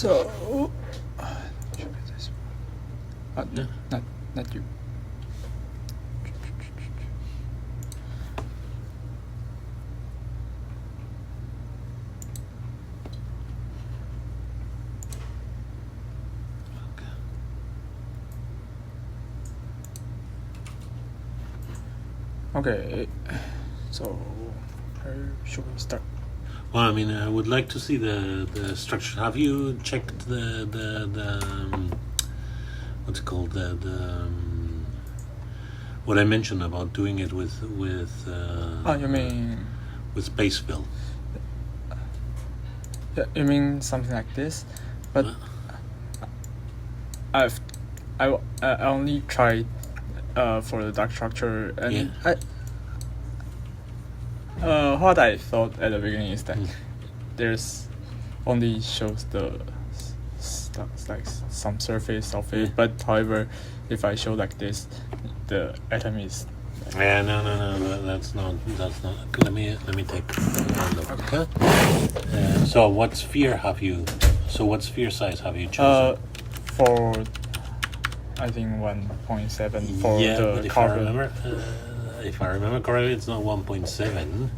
So, no, not you. Okay, so how should we start? Well, I mean, I would like to see the structure. Have you checked the what's it called, what I mentioned about doing it with You mean with space fill? Yeah, you mean something like this? But I only tried for the dark structure, and what I thought at the beginning is that there's only shows the like some surface of it, but however, if I show like this, the atom is. No. That's not. Let me take a look. Okay. So what sphere have you? So what sphere size have you chosen? For I think 1.7 for the carbon. If I remember correctly, it's not 1.7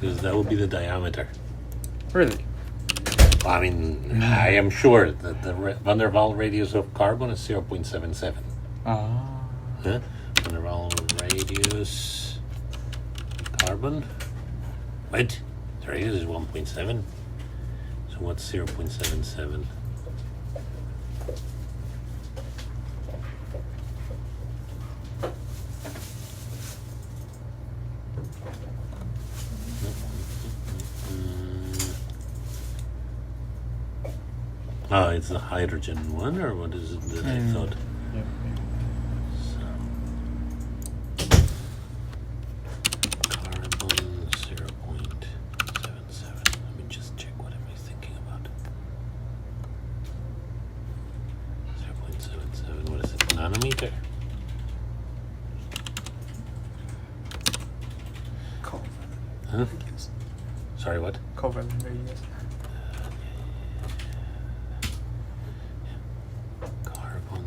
because that would be the diameter. Really? I mean, I am sure that the van der Waals radius of carbon is 0.77. Van der Waals radius carbon. Wait, the radius is 1.7. So what's 0.77? Oh, it's the hydrogen one, or what is it that I thought? Yeah. Carbon 0.77. Let me just check what am I thinking about. 0.77. What is it? Nanometer? Huh? Sorry, what? Covalent radius. Carbon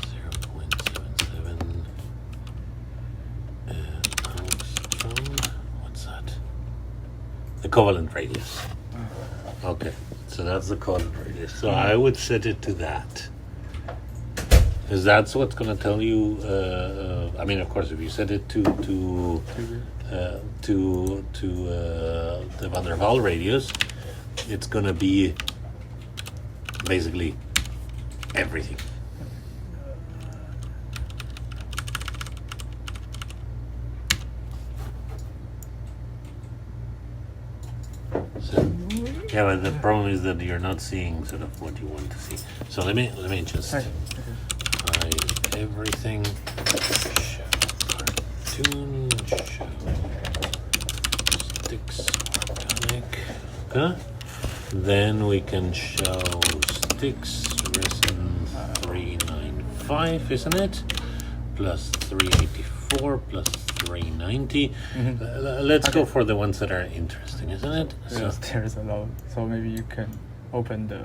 0.77 angstrom. What's that? The covalent radius. Okay, so that's the covalent radius. So I would set it to that. Because that's what's going to tell you. I mean, of course, if you set it to the van der Waals radius, it's going to be basically everything. So, yeah, but the problem is that you're not seeing sort of what you want to see. So let me just hide everything. Show cartoon. Show sticks organic. Okay. Then we can show sticks resin 395, isn't it? Plus 384 plus 390. Let's go for the ones that are interesting, isn't it? Yes, so, there's a lot. So maybe you can open the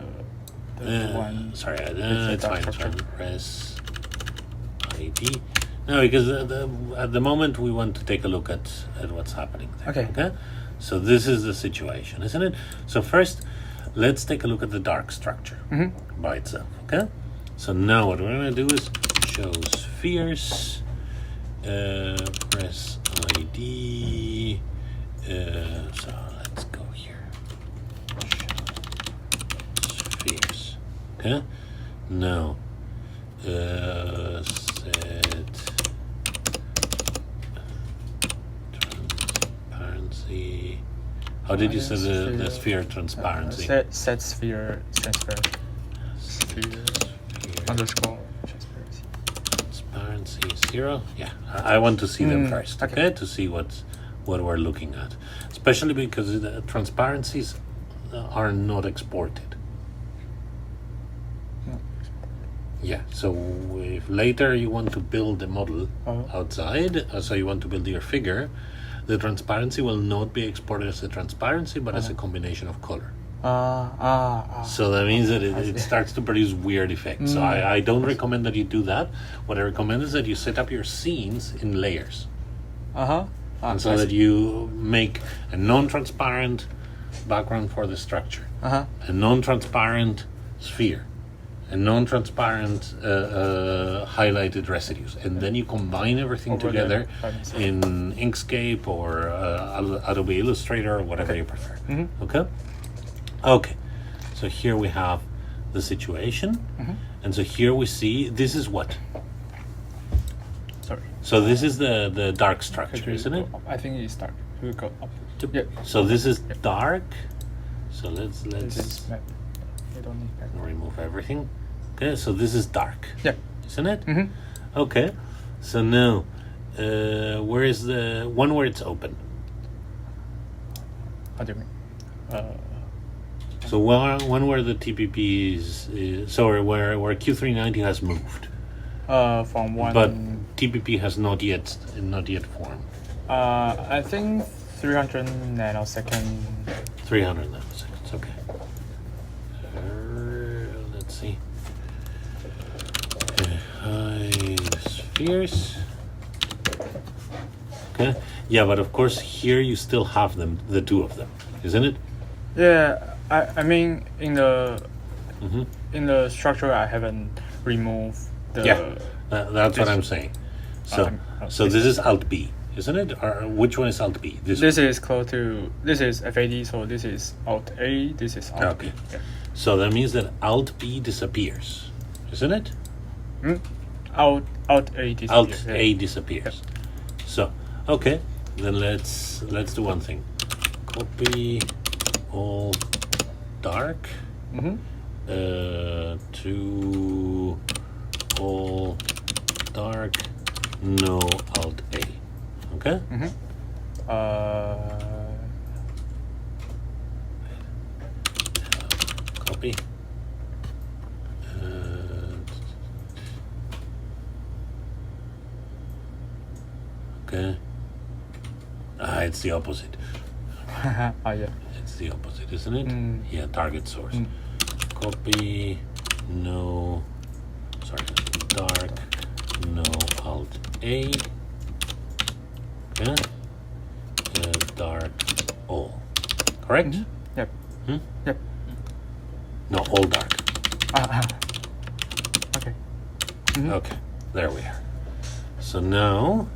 one. Sorry, it's fine. Press ID. No, because at the moment we want to take a look at what's happening there. Okay. So this is the situation, isn't it? So first, let's take a look at the dark structure by itself. Okay. So now what we're going to do is show spheres. Press ID. So let's go here. Show spheres. Okay. Now set transparency. How did you set the sphere transparency? Set sphere transparency. Sphere underscore transparency. Transparency 0. Yeah, I want to see them first. Okay, to see what we're looking at, especially because the transparencies are not exported. Yeah, so if later you want to build a model outside, so you want to build your figure, the transparency will not be exported as a transparency, but as a combination of color. So that means that it starts to produce weird effects. So I don't recommend that you do that. What I recommend is that you set up your scenes in layers. And so that you make a non-transparent background for the structure, a non-transparent sphere, a non-transparent highlighted residues, and then you combine everything together in Inkscape or Adobe Illustrator or whatever you prefer. Okay, so here we have the situation, and so here we see this is what. Sorry. So this is the dark structure, isn't it? I think it's dark. We'll go up. Yeah. So this is dark. So let's This is map. You don't need map. remove everything. Okay, so this is dark. Yeah. Isn't it? Okay. So now, where is the one where it's open? How do you mean? So one where the TPP is sorry, where Q390 has moved. From one. But TPP has not yet formed. I think 300 nanosecond. 300 nanoseconds. Okay. Let's see. Hide spheres. Okay. Yeah, but of course here you still have them, the two of them, isn't it? Yeah, I mean in the structure I haven't removed the. Yeah, that's what I'm saying. So so this is Alt B, isn't it? Or which one is Alt B? This is close to. This is FAD, so this is Alt A. This is Alt B. Yeah. So that means that Alt B disappears, isn't it? Alt A disappears. Alt A disappears. So okay, then let's do one thing. Copy all dark to all dark, no Alt A. Okay. Copy. Okay. It's the opposite. Yeah. It's the opposite, isn't it? Yeah, target source. Copy, no, sorry, dark, no Alt A. Okay. Dark, all. Correct? Yep. Yep. No, all dark. Okay. Okay, there we are. So now,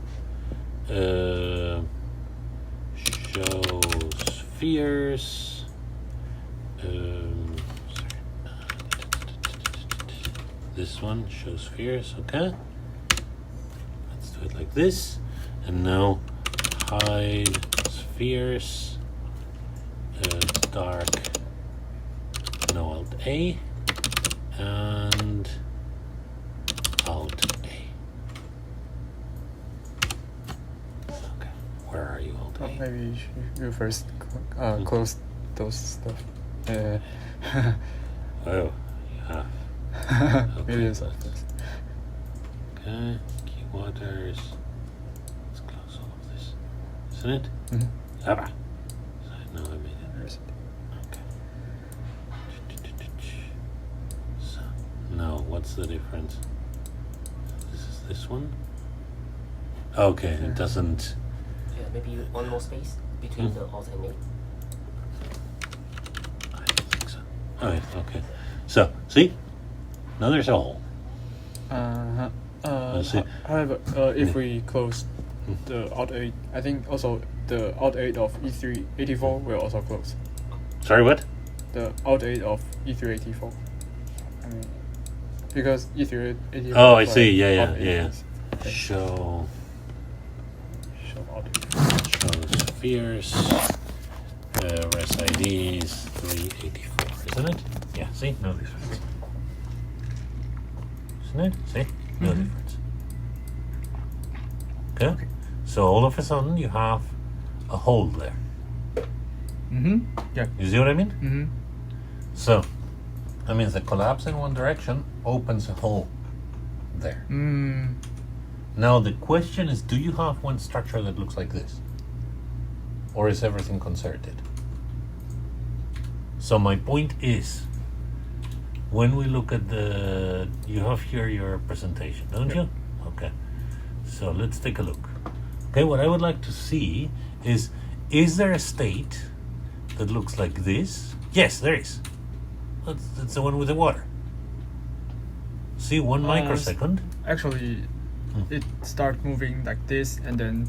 show spheres. This one shows spheres. Okay. Let's do it like this, and now hide spheres. Dark. No Alt A. And Alt A. Okay, where are you, Alt A? Maybe you first close those stuff. Oh, yeah. Millions of things. Okay, keywaters. Let's close all of this. Isn't it? Ah. So now I made it. Okay. So now what's the difference? This is this one. Okay, it doesn't. Yeah, maybe one more space between the Alt and A. I don't think so. Oh, yeah, okay. So see, now there's a hole. See. However, if we close the Alt 8, I think also the Alt 8 of E384 will also close. Sorry, what? The Alt 8 of E384. I mean, because E384. Oh, I see. Yeah. Okay. Show Alt 8. show spheres. Res IDs 384, isn't it? Yeah. See, no difference. Isn't it? See, no difference. Okay. So all of a sudden you have a hole there. Yeah. You see what I mean? So that means the collapse in one direction opens a hole there. Now the question is, do you have one structure that looks like this? Or is everything concerted? So my point is, when we look at you have here your presentation, don't you? Okay. So let's take a look. Okay, what I would like to see is there a state that looks like this? Yes, there is. That's the one with the water. See, 1 microsecond. Actually, it start moving like this and then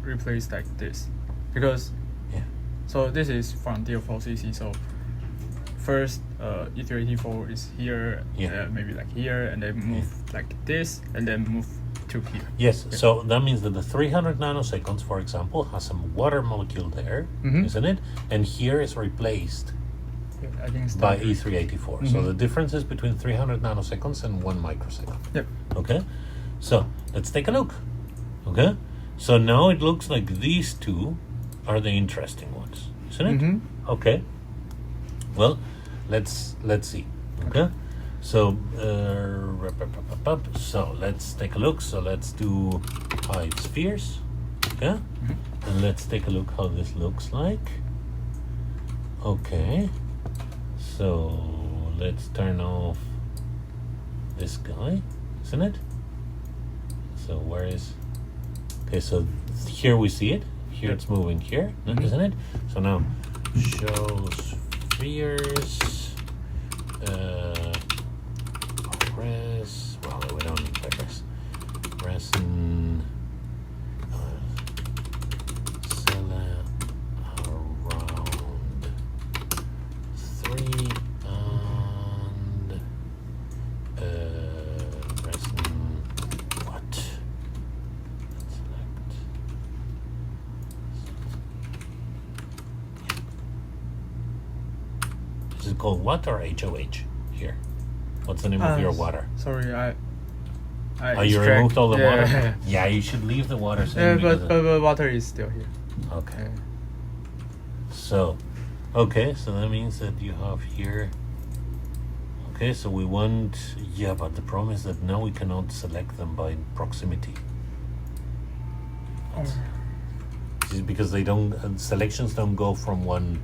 replace like this, because so this is from DL4CC. So first E384 is here, maybe like here, and then move like this, and then move to here. Yes, so that means that the 300 nanoseconds, for example, has some water molecule there, isn't it? And here is replaced I think by E384. So the difference is between 300 nanoseconds and 1 microsecond. Yep. Okay, so let's take a look. Okay, so now it looks like these two are the interesting ones, isn't it? Okay. Well, let's see. Okay. So so let's take a look. So let's do hide spheres. Okay. And let's take a look how this looks like. Okay. So let's turn off this guy, isn't it? So where is? Okay, so here we see it. Here it's moving here, isn't it? So now show spheres. Res. Well, we don't need that res. Resin. Around 3 and resin. What? Select. Is it called what or HOH here? What's the name of your water? Sorry, you removed all the water? Yeah. Yeah, you should leave the water. But water is still here. Okay. So that means that you have here. Okay, so we want. Yeah, but the problem is that now we cannot select them by proximity. This is because they don't. Selections don't go from one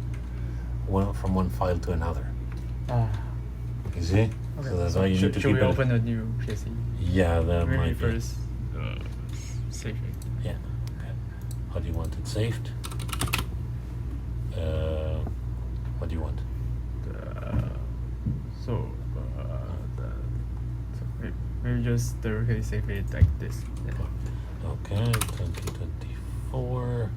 file to another. You see? Okay. So that's why you need to should keep we it. open a new PC? Yeah, that Maybe might be. first save it. Yeah. Okay. How do you want it saved? What do you want? So maybe just directly save it like this. Yeah. Okay, 2024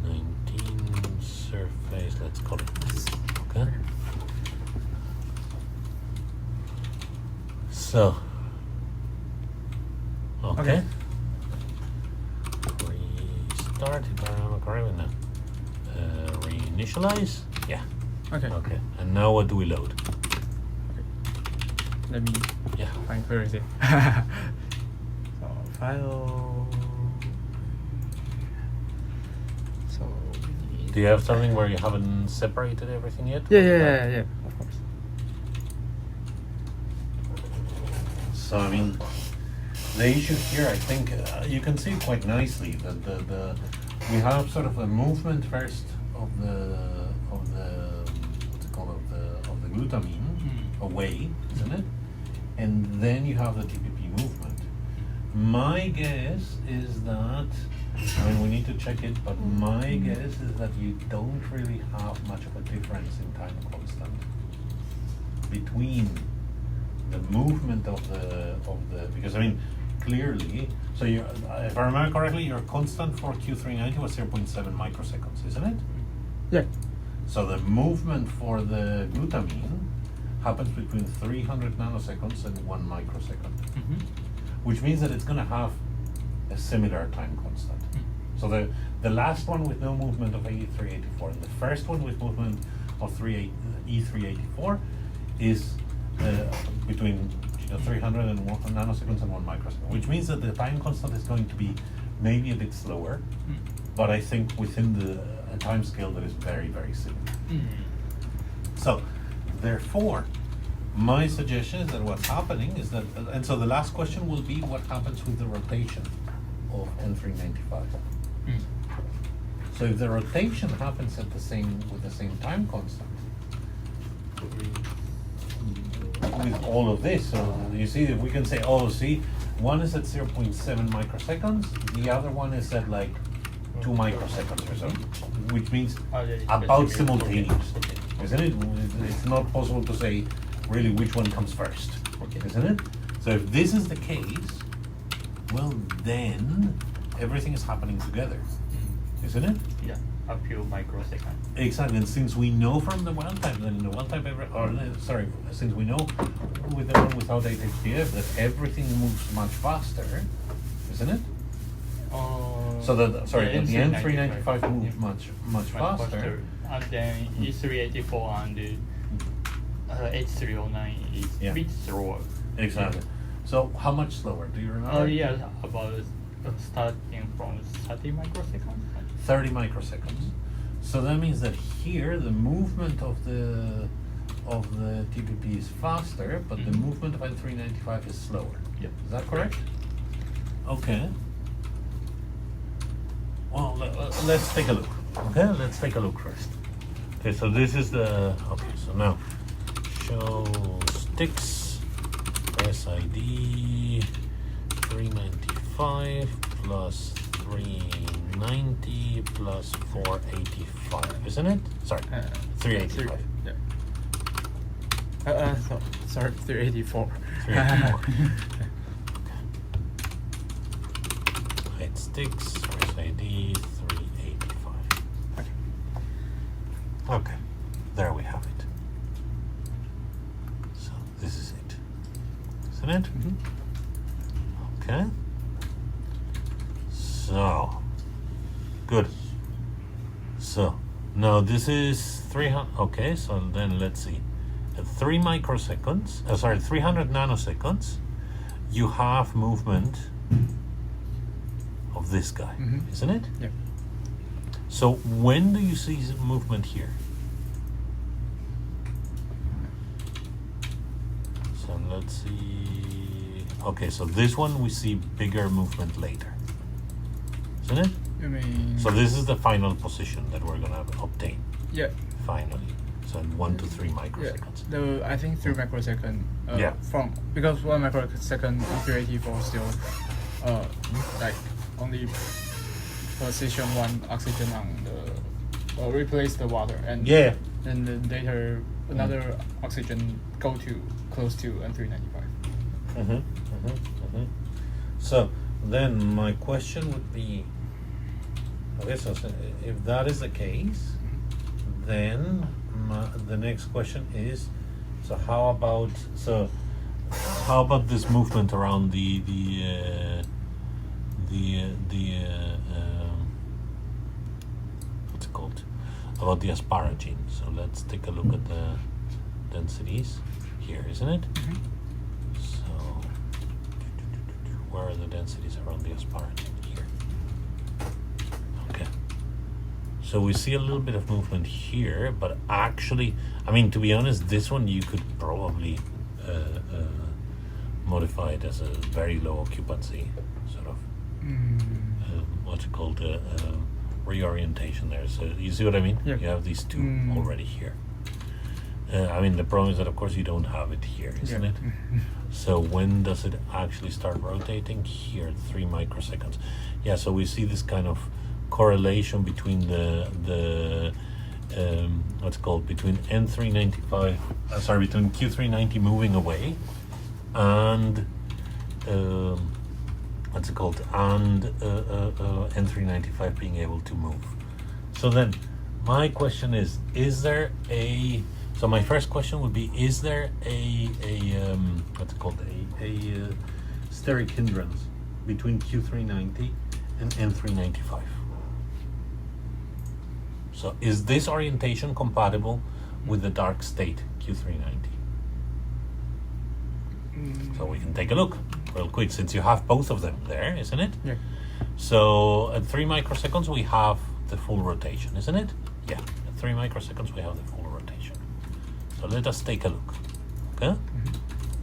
19 surface. Let's call it this. Okay. So. Okay. Restart. If I remember correctly now. Reinitialize. Yeah. Okay. Okay. And now what do we load? Let me find where is it. So file. So we need Do you have something where you haven't separated everything yet? Yeah, of course. So I mean, the issue here, I think, you can see quite nicely that we have sort of a movement first of the what's it called of the glutamine away, isn't it? And then you have the TPP movement. My guess is that, I mean, we need to check it, but my guess is that you don't really have much of a difference in time constant between the movement of the because I mean clearly, so you, if I remember correctly, your constant for Q390 was 0.7 microseconds, isn't it? Yeah. So the movement for the glutamine happens between 300 nanoseconds and 1 microsecond, which means that it's going to have a similar time constant. So the last one with no movement of E384 and the first one with movement of E384 is between 300 and 1 nanoseconds and 1 microsecond, which means that the time constant is going to be maybe a bit slower, but I think within a time scale that is very, very similar. So, therefore, my suggestion is that what's happening is that, and so the last question will be what happens with the rotation of N395. So if the rotation happens at with the same time constant, with all of this, so you see if we can say, oh, see, one is at 0.7 microseconds, the other one is at like 2 microseconds or so, which means about simultaneous, isn't it? It's not possible to say really which one comes first, isn't it? So if this is the case, well then everything is happening together, isn't it? Yeah, a few microseconds. Exactly, and since we know from the wild type that in the wild type, since we know with the one without HDF that everything moves much faster, isn't it? So that that the N395 moves much faster. And then E384 and H309 is a bit slower. Exactly. So how much slower? Do you remember? Yeah, about starting from 30 microseconds. 30 microseconds. So that means that here the movement of the TPP is faster, but the movement of N395 is slower. Yep. Is that correct? Okay. Well, let's take a look. Okay, let's take a look first. Okay, so this is the, okay, so now show sticks SID 395 plus 390 plus 485, isn't it? Sorry, 385. Yeah. Sorry, 384. 384. Height sticks SID 385. Okay, there we have it. So this is it, isn't it? Okay. So good. So now this is 300. Okay, so then let's see. At 3 microseconds, 300 nanoseconds, you have movement of this guy, isn't it? Yeah. So when do you see movement here? So let's see. Okay, so this one we see bigger movement later, isn't it? You mean? So this is the final position that we're gonna obtain. Yeah. Finally. So 1 to 3 Yeah. microseconds. I think 3 microsecond. Yeah. From because 1 microsecond 384 still, like only position 1 oxygen on the replace the water and Yeah. then later another oxygen go to close to N395. So then my question would be, okay, so if that is the case, then the next question is, so how about this movement around the what's it called, about the asparagine? So let's take a look at the densities here, isn't it? So where are the densities around the asparagine? Here. Okay. So we see a little bit of movement here, but actually, I mean, to be honest, this one you could probably modify it as a very low occupancy sort of what's it called, reorientation there. So you see what I mean? Yeah. You have these two already here. I mean, the problem is that of course you don't have it here, isn't it? So when does it actually start rotating? Here at 3 microseconds. Yeah, so we see this kind of correlation between the what's it called, between N395, between Q390 moving away and what's it called, and N395 being able to move. So then my question is there a, so my first question would be, is there a what's it called, a steric hindrance between Q390 and N395? So is this orientation compatible with the dark state Q390? So we can take a look real quick, since you have both of them there, isn't it? Yeah. So at 3 microseconds we have the full rotation, isn't it? Yeah, at 3 microseconds we have the full rotation. So let us take a look, okay?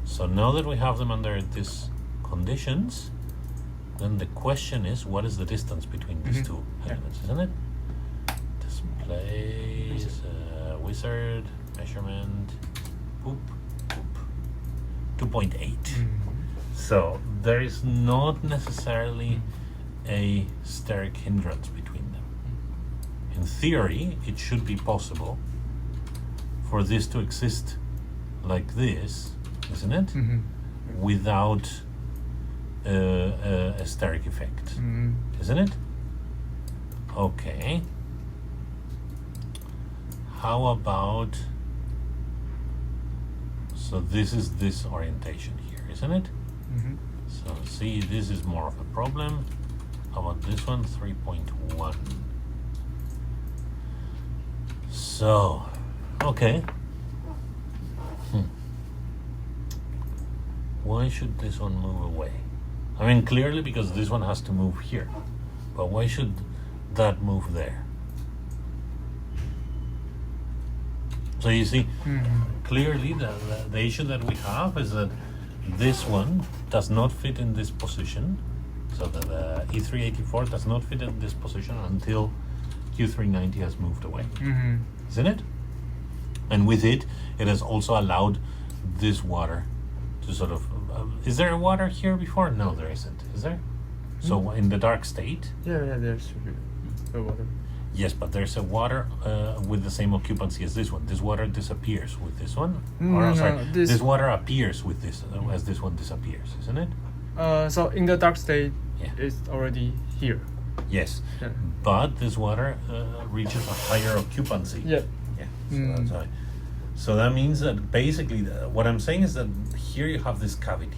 So now that we have them under these conditions, then the question is, what is the distance between these two elements, isn't it? place, wizard, measurement, boop, boop, 2.8. So there is not necessarily a steric hindrance between them. In theory, it should be possible for this to exist like this, isn't it? Without a steric effect, isn't it? Okay. How about, so this is this orientation here, isn't it? So see, this is more of a problem. How about this one, 3.1? So, okay. Why should this one move away? I mean, clearly because this one has to move here. But why should that move there? So you see, clearly the issue that we have is that this one does not fit in this position. So that the E384 does not fit in this position until Q390 has moved away. Isn't it? And with it, it has also allowed this water to sort of... is there a water here before? No, there isn't. Is there? So in the dark state... Yeah, there's a water. Yes, but there's a water with the same occupancy as this one. This water disappears with this one. Or sorry, this water appears with this as this one disappears, isn't it? So in the dark state, it's already here. Yes, but this water reaches a higher occupancy. Yeah. So that's why. So that means that basically, what I'm saying is that here you have this cavity.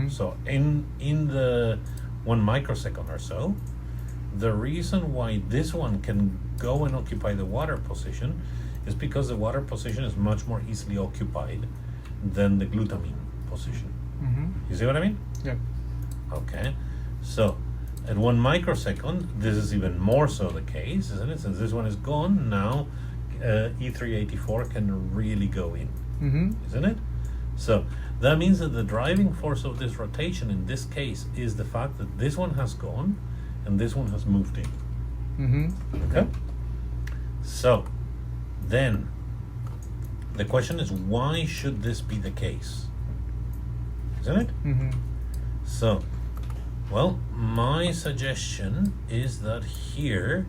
So in the 1 microsecond or so, the reason why this one can go and occupy the water position is because the water position is much more easily occupied than the glutamine position. You see what I mean? Yeah. Okay. So at 1 microsecond, this is even more so the case, isn't it? Since this one is gone, now E384 can really go in, isn't it? So that means that the driving force of this rotation in this case is the fact that this one has gone and this one has moved in. Okay? So then the question is, why should this be the case? Isn't it? So, well, my suggestion is that here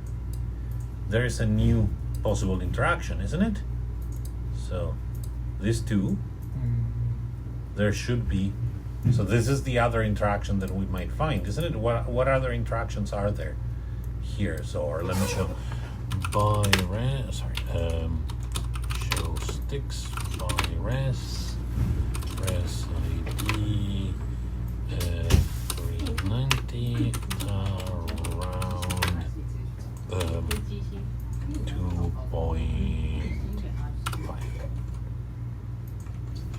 there is a new possible interaction, isn't it? So these two, there should be, so this is the other interaction that we might find, isn't it? What other interactions are there here? So, or let me show show sticks by res ID 390 around 2.5.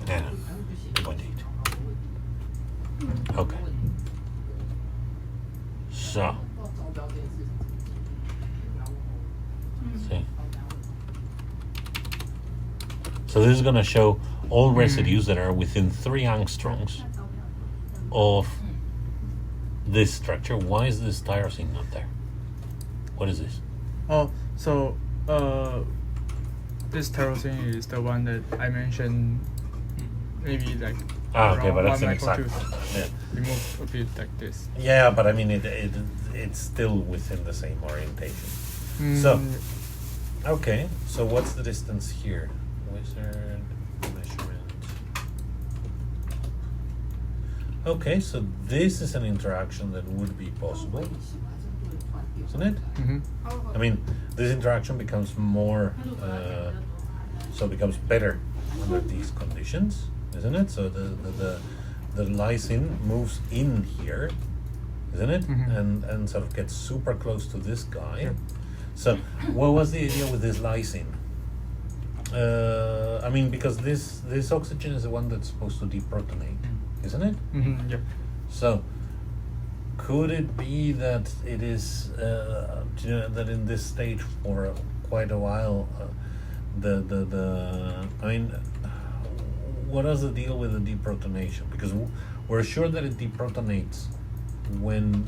Yeah, 2.8. Okay. So, see. So this is going to show all residues that are within 3 angstroms of this structure. Why is this tyrosine not there? What is this? Oh, so this tyrosine is the one that I mentioned, maybe like okay, but that's an around exact 1 one. Yeah. We move a bit like this. Yeah, but I mean it's still within the same orientation. So, okay, so what's the distance here? Wizard measurement. Okay, so this is an interaction that would be possible, isn't it? I mean, this interaction becomes more, so it becomes better under these conditions, isn't it? So the lysine moves in here, isn't it? And sort of gets super close to this guy. Yeah. So what was the idea with this lysine? I mean, because this oxygen is the one that's supposed to deprotonate, isn't it? Yep. So could it be that it is that in this stage for quite a while I mean, what is the deal with the deprotonation? Because we're sure that it deprotonates when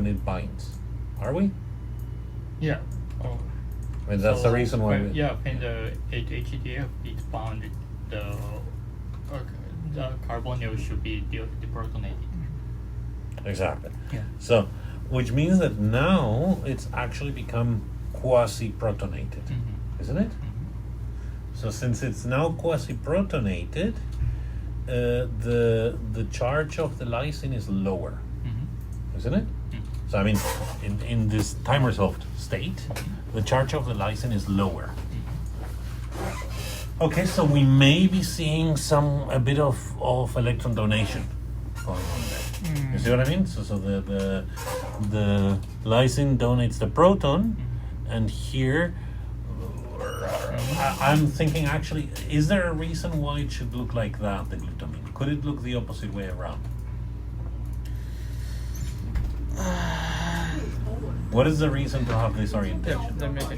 it binds, are we? Yeah. Oh. I mean, that's the reason why. When the HDF is bound, the carbonyl should be deprotonated. Exactly. Yeah. So, which means that now it's actually become quasi-protonated, isn't it? So since it's now quasi-protonated, the charge of the lysine is lower, isn't it? So I mean, in this time-resolved state, the charge of the lysine is lower. Okay, so we may be seeing a bit of electron donation going on there. You see what I mean? So the lysine donates the proton, and here I'm thinking actually, is there a reason why it should look like that, the glutamine? Could it look the opposite way around? What is the reason to have this orientation? Let me. I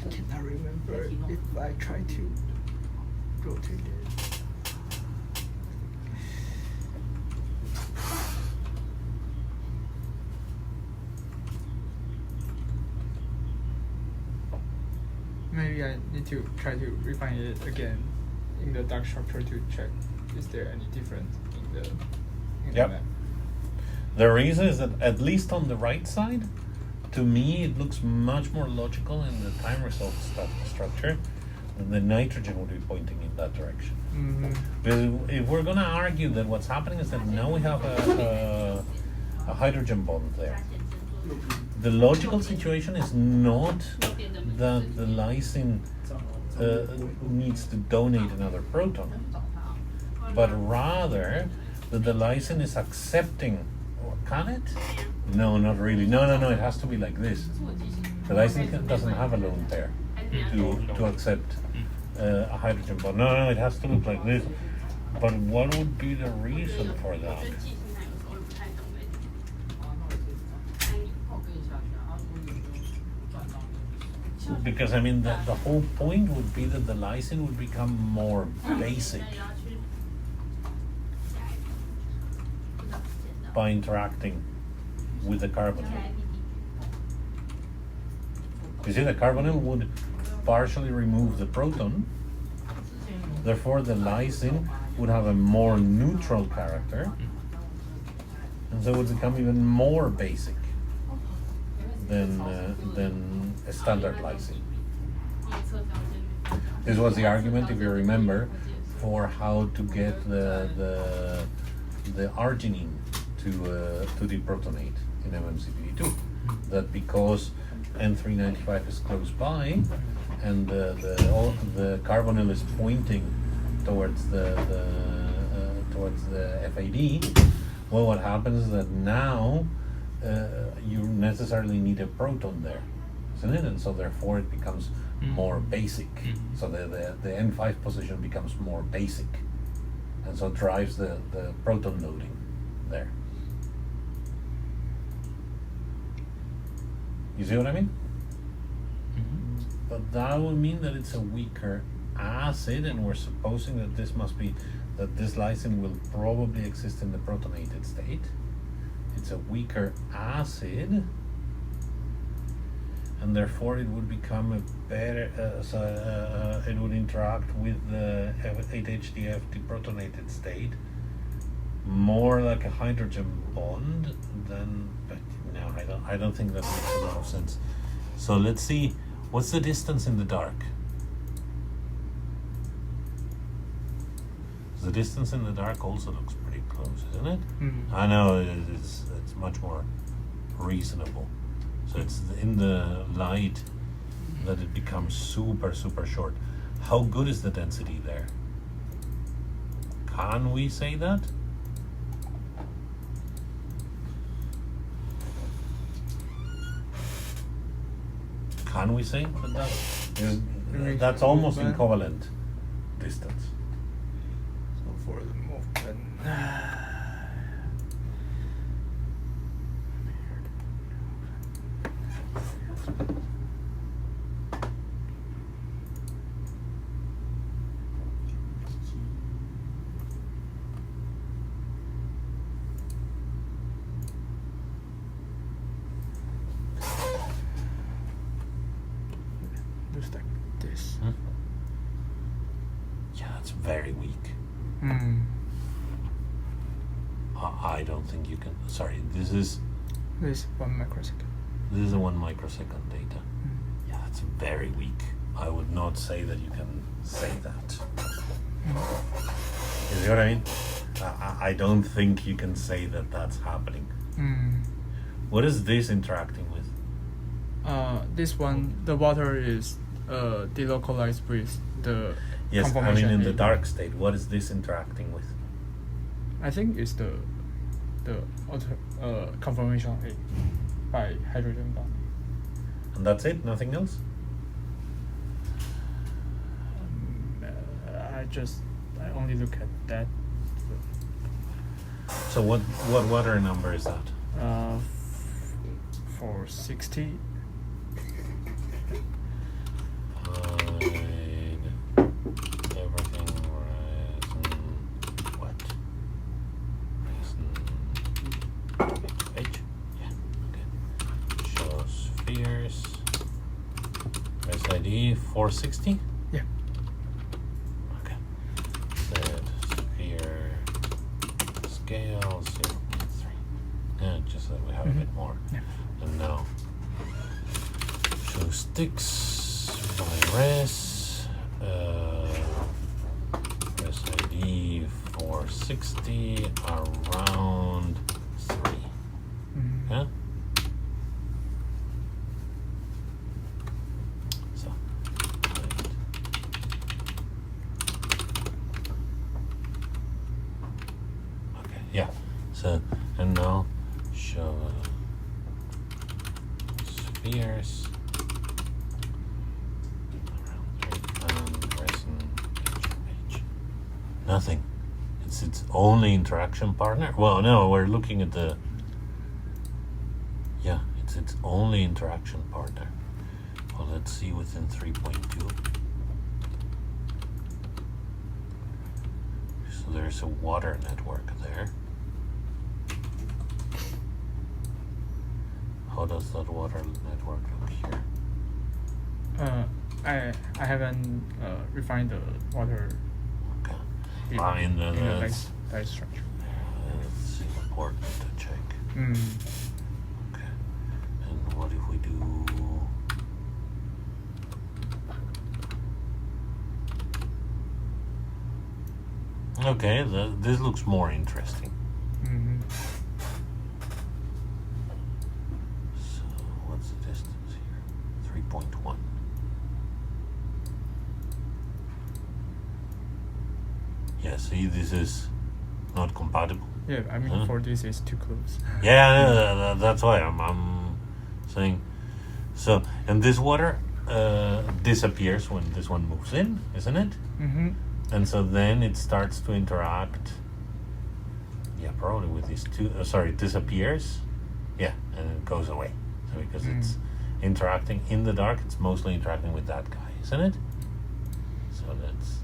cannot remember if I try to rotate it. Maybe I need to try to refine it again in the dark structure to check is there any difference in the Yep. map. The reason is that at least on the right side, to me it looks much more logical in the time resolved structure, and the nitrogen would be pointing in that direction. Because if we're going to argue that what's happening is that now we have a hydrogen bond there, the logical situation is not that the lysine needs to donate another proton, but rather that the lysine is accepting. Can it? No, not really. No, it has to be like this. The lysine doesn't have a lone pair to accept a hydrogen bond. No, it has to look like this. But what would be the reason for that? Because I mean, the whole point would be that the lysine would become more basic by interacting with the carbonyl. You see, the carbonyl would partially remove the proton, therefore the lysine would have a more neutral character, and so it would become even more basic than a standard lysine. This was the argument, if you remember, for how to get the arginine to deprotonate in MMCPD2. That because N395 is close by and the carbonyl is pointing towards the FAD, well, what happens is that now you necessarily need a proton there, isn't it? And so therefore it becomes more basic. So the N5 position becomes more basic, and so drives the proton loading there. You see what I mean? But that would mean that it's a weaker acid, and we're supposing that this lysine will probably exist in the protonated state. It's a weaker acid, and therefore it would become a better, it would interact with the 8-HDF deprotonated state more like a hydrogen bond than, but no, I don't think that makes a lot of sense. So let's see, what's the distance in the dark? The distance in the dark also looks pretty close, isn't it? I know it's much more reasonable. So it's in the light that it becomes super short. How good is the density there? Can we say that? Can we say that that's almost equivalent distance? So for the movement. very weak. I don't think you can. Sorry, this is 1 microsecond. This is a 1 microsecond data. Yeah, that's very weak. I would not say that you can say that. You see what I mean? I don't think you can say that that's happening. What is this interacting with? This one, the water is delocalized with the Yes, I mean conformation in the A. dark state, what is this interacting with? I think it's the conformation A by hydrogen bond. And that's it? Nothing else? I only look at that. So what water number is that? 460. Everything resin what? Resin H? Yeah, okay. Show spheres. Res ID 460? Yeah. Okay. Set sphere scale 0.3. Yeah, just so that we have a bit more. Yeah. And now show sticks by res. Res ID 460 around 3. Yeah? So, right. Okay, yeah. So, and now show spheres. Nothing. It's its only interaction partner. Well, no, we're looking at the. Yeah, it's its only interaction partner. Well, let's see within 3.2. So there's a water network there. How does that water network look here? I haven't refined the water. Okay. in- I mean, in the that's dice structure. it's important to check. Okay. And what if we do? Okay, this looks more interesting. So what's the distance here? 3.1. Yeah, see, this is not compatible. Yeah, I mean, Huh? for this it's too close. Yeah, that's why I'm saying. So, and this water disappears when this one moves in, isn't it? And so then it starts to interact. Yeah, probably with these two. Sorry, it disappears. Yeah, and it goes away. So because it's interacting in the dark, it's mostly interacting with that guy, isn't it? So that's.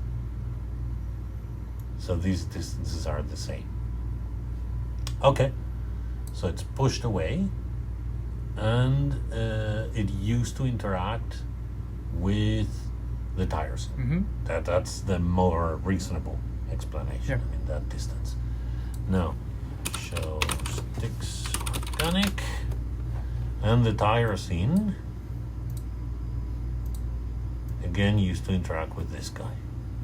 So these distances are the same. Okay, so it's pushed away, and it used to interact with the tires. That's the more reasonable explanation. Yeah. I mean, that distance. Now, show sticks organic, and the tyrosine again used to interact with this guy,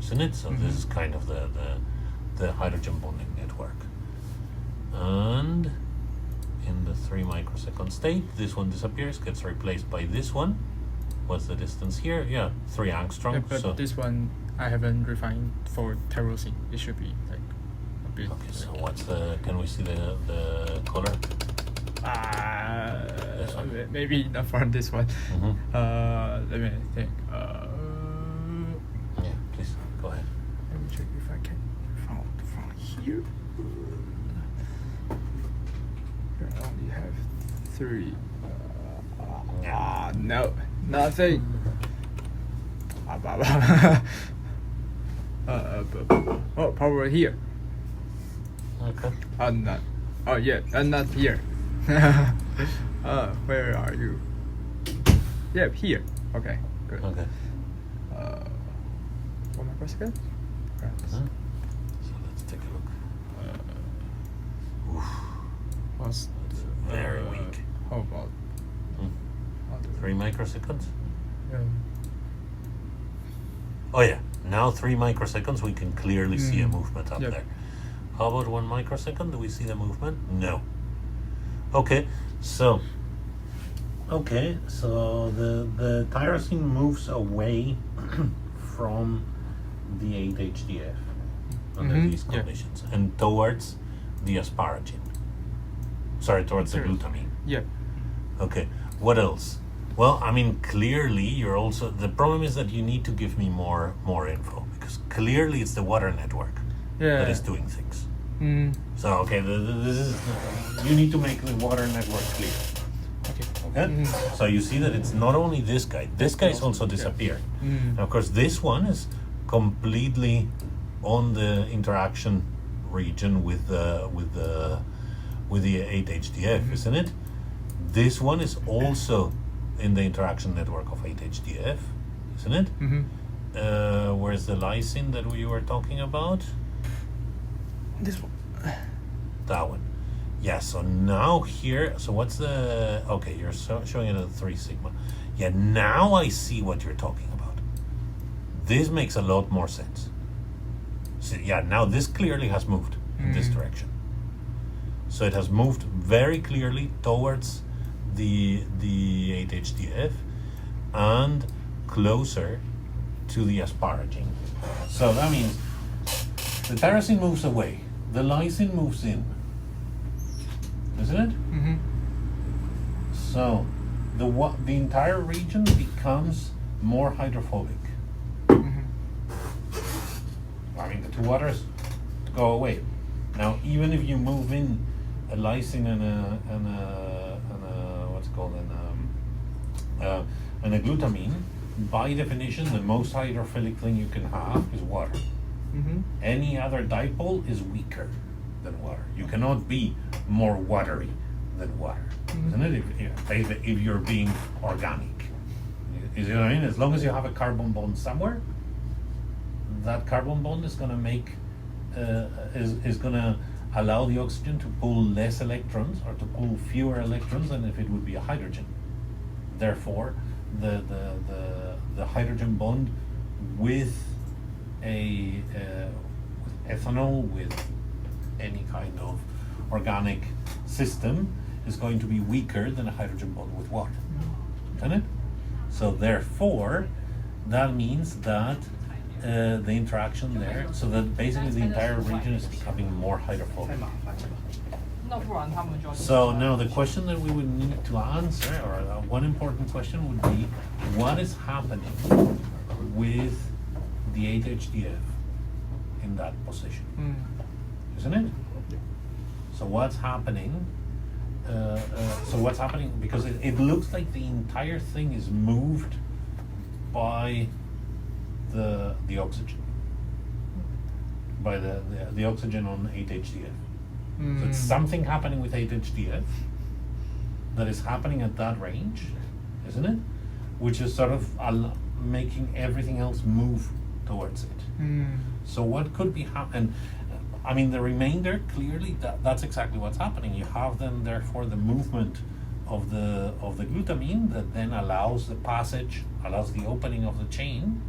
isn't it? So this is kind of the hydrogen bonding network. And in the 3 microsecond state, this one disappears, gets replaced by this one. What's the distance here? Yeah, 3 angstrom. Yeah, but so this one I haven't refined for tyrosine. It should be like a bit. okay, so what's the? Can we see the color? This one. Maybe not for this one. Let me think. Yeah, please go ahead. Let me check if I can found from here. I only have 3. No, nothing. Oh, probably here. Okay. Not. Oh yeah, not here. Where are you? Yeah, here. Okay, good. Okay. 1 microsecond. microns. So let's take a look. Oof, What's that's very weak. How about Hmm. other? 3 microseconds. Yeah. Oh yeah, now 3 microseconds we can clearly see a movement up Yep. there. How about 1 microsecond? Do we see the movement? No. Okay, so the tyrosine moves away from the 8-HDF under Mhm, these yeah. conditions and towards the asparagine. Sorry, towards the Sure. glutamine. Yeah. Okay, what else? Well, I mean, clearly you're also, the problem is that you need to give me more info, because clearly it's the water network Yeah. that is doing things. Mm. So, okay, this is, you need to make the water network clear. Okay. Okay? Mhm. So you see that it's not only this guy is also disappearing. Mm. And of course, this one is completely on the interaction region with the 8-HDF, isn't it? This one is also in the interaction network of 8-HDF, isn't it? Mhm. Where's the lysine that we were talking about? This one. That one. Yeah, so now here, so what's the, okay, you're showing it at 3 sigma. Yeah, now I see what you're talking about. This makes a lot more sense. So, yeah, now this clearly has moved in this direction. So it has moved very clearly towards the 8-HDF and closer to the asparagine. So that means the tyrosine moves away, the lysine moves in, isn't it? Mhm. So the entire region becomes more hydrophobic. Mhm. I mean, the two waters go away. Now, even if you move in a lysine and a what's it called and a glutamine, by definition, the most hydrophilic thing you can have is water. Mhm. Any other dipole is weaker than water. You cannot be more watery than water, isn't it? If you're being organic, you see what I mean? As long as you have a carbon bond somewhere, that carbon bond is going to make is going to allow the oxygen to pull less electrons or to pull fewer electrons than if it would be a hydrogen. Therefore, the hydrogen bond with with ethanol, with any kind of organic system, is going to be weaker than a hydrogen bond with water, isn't it? So therefore, that means that the interaction there, so that basically the entire region is becoming more hydrophobic. So now the question that we would need to answer, or one important question would be, what is happening with the 8-HDF in that position? Mm. Isn't it? So what's happening? Because it looks like the entire thing is moved by the oxygen, by the oxygen on 8-HDF. So it's something happening with 8-HDF that is happening at that range, isn't it? Which is sort of making everything else move towards it. Mm. So what could be happening? I mean, the remainder, clearly, that's exactly what's happening. You have then, therefore, the movement of the glutamine that then allows the passage, allows the opening of the chain,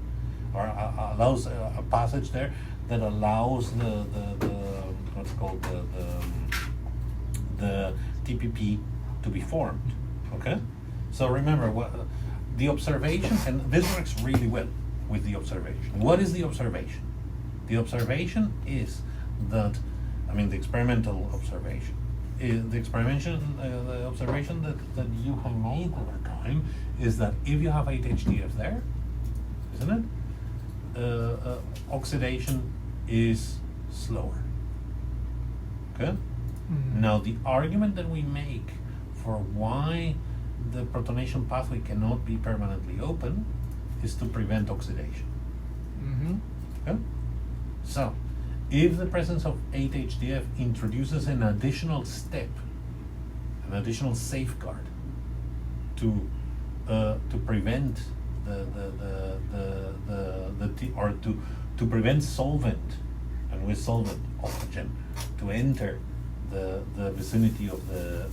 or allows a passage there that allows the what's called the TPP to be formed. Okay, so remember what the observation, and this works really well with the observation. What is the observation? The observation is that, I mean, the experimental observation is the observation that you have made at the time is that if you have 8-HDF there, isn't it? Oxidation is slower. Okay? Mm. Now, the argument that we make for why the protonation pathway cannot be permanently open is to prevent oxidation. Mhm. Okay? So, if the presence of 8-HDF introduces an additional step, an additional safeguard to prevent or to to prevent solvent, and with solvent oxygen, to enter the vicinity of the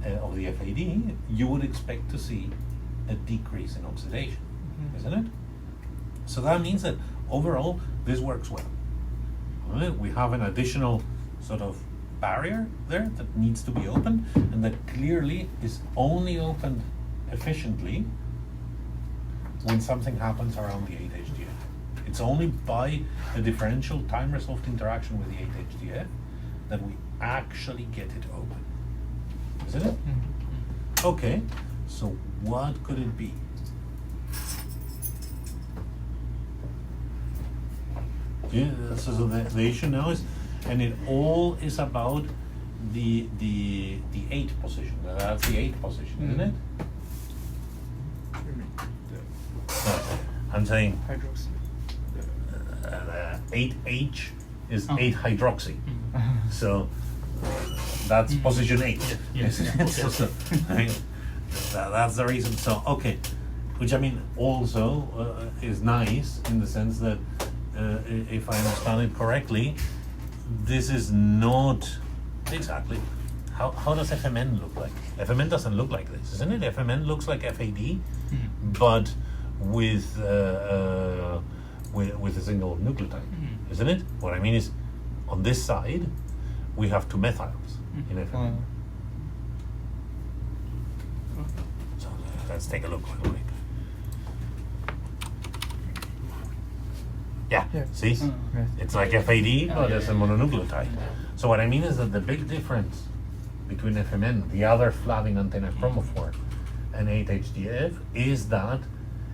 FAD, you would expect to see a decrease in oxidation, isn't it? So that means that overall this works well. Right? We have an additional sort of barrier there that needs to be opened, and that clearly is only opened efficiently when something happens around the 8-HDF. It's only by a differential time-resolved interaction with the 8-HDF that we actually get it open, isn't it? Okay, so what could it be? Yeah, so the issue now is, and it all is about the 8 position. That's the 8 position, isn't it? No, I'm saying Hydroxy. 8H is 8-hydroxy. So that's position 8. Yes. So, right? That's the reason. So okay, which I mean also is nice in the sense that if I understand it correctly, this is not exactly how does FMN look like? FMN doesn't look like this, isn't it? FMN looks like FAD, but with a single nucleotide, isn't it? What I mean is, on this side, we have 2 methyls in FMN. So let's take a look real quick. Yeah, see? Yes. It's like FAD, but it's a mononucleotide. So what I mean is that the big difference between FMN, the other flavin antenna chromophore, and 8-HDF is that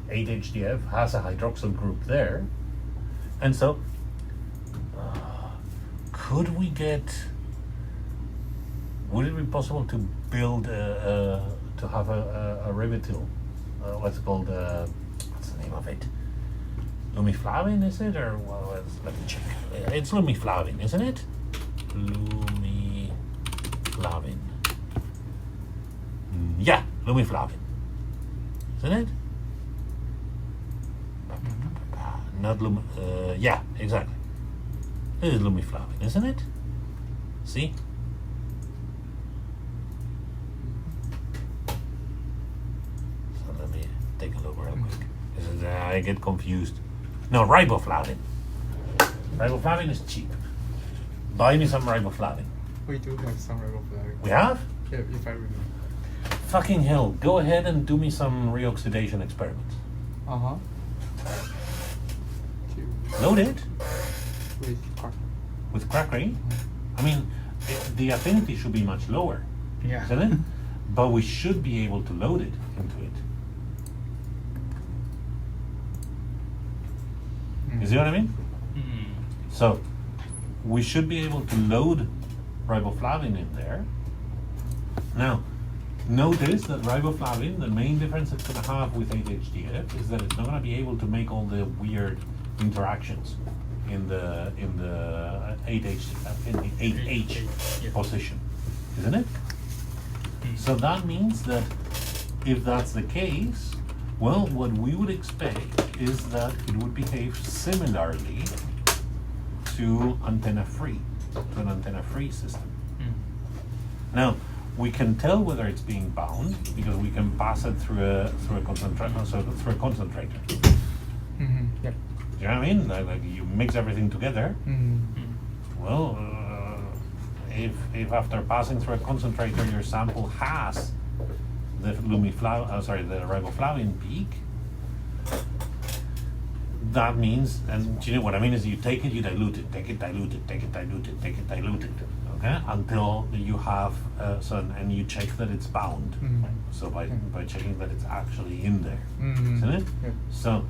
8-HDF has a hydroxyl group there. And so, would it be possible to build to have a ribotyl, what's it called, what's the name of it? Lumiflavin, is it? Or let me check. It's lumiflavin, isn't it? Lumiflavin. Yeah, lumiflavin. Isn't it? Not yeah, exactly. It is lumiflavin, isn't it? See? So let me take a look real quick. I get confused. No, riboflavin. Riboflavin is cheap. Buy me some riboflavin. We do have some riboflavin. We have? Yeah, if I remember. Fucking hell, go ahead and do me some reoxidation experiments. Uh-huh. Load it With crack. with crackery. I mean, the affinity should be much lower, Yeah. isn't it? But we should be able to load it into it. You see what I mean? So we should be able to load riboflavin in there. Now, notice that riboflavin, the main difference it's going to have with 8-HDF is that it's not going to be able to make all the weird interactions in the 8H position, isn't it? So that means that if that's the case, well, what we would expect is that it would behave similarly to an antenna-free system. Now, we can tell whether it's being bound because we can pass it through a concentrator. Yep. Do you know what I mean? Like you mix everything together. Well, if after passing through a concentrator your sample has the riboflavin peak, that means, and do you know what I mean is you take it, you dilute it, take it, dilute it, take it, dilute it, take it, dilute it, okay, until you have and you check that it's bound. So by checking that it's actually in there, isn't it? Yep. So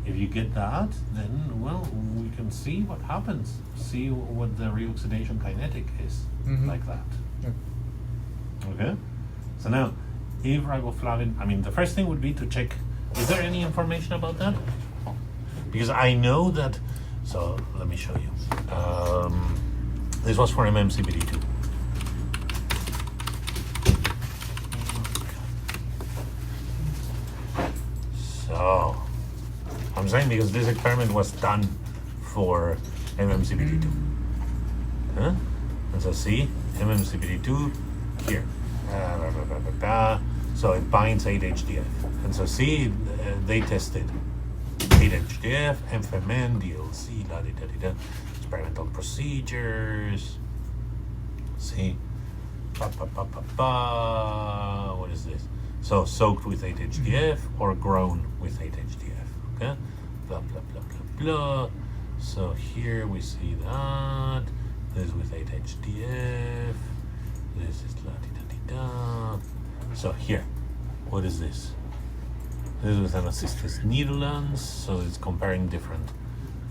if you get that, then well, we can see what happens. See what the reoxidation kinetic is like that. Yep. Okay. So now, if riboflavin, I mean, the first thing would be to check. Is there any information about that? Because I know that. So let me show you. This was for MMCBD2. So I'm saying? Because this experiment was done for MMCBD2. Huh? And so see, MMCBD2 here. So it binds 8-HDF. And so see, they tested 8-HDF, MFMN, DLC, la di da di da, experimental procedures. See, what is this? So soaked with 8-HDF or grown with 8-HDF. Okay, blah blah blah blah blah. So here we see that this is with 8-HDF. This is la di da di da. So here, what is this? This is with an assisted needle lens, so it's comparing different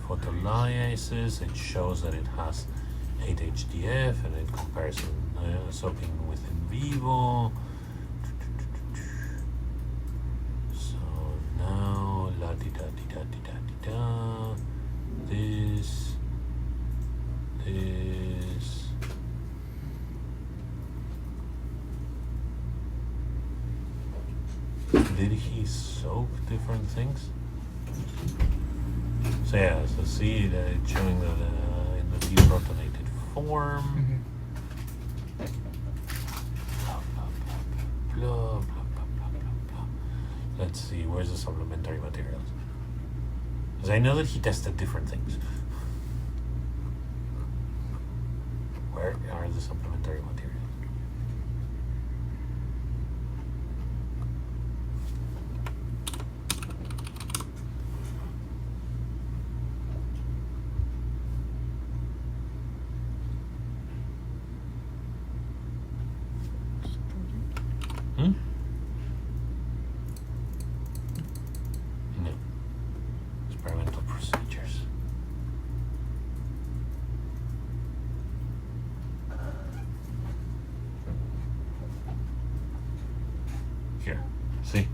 photolyases. It shows that it has 8-HDF, and it compares soaking with in vivo. So now, la di da di da di da di da. This. Did he soak different things? So yeah, so see that it's showing that in the deprotonated form. Blah, blah, blah, blah, blah, blah, blah, blah. Let's see, where's the supplementary materials? Because I know that he tested different things. Where are the supplementary materials? No. Experimental procedures. Here, see,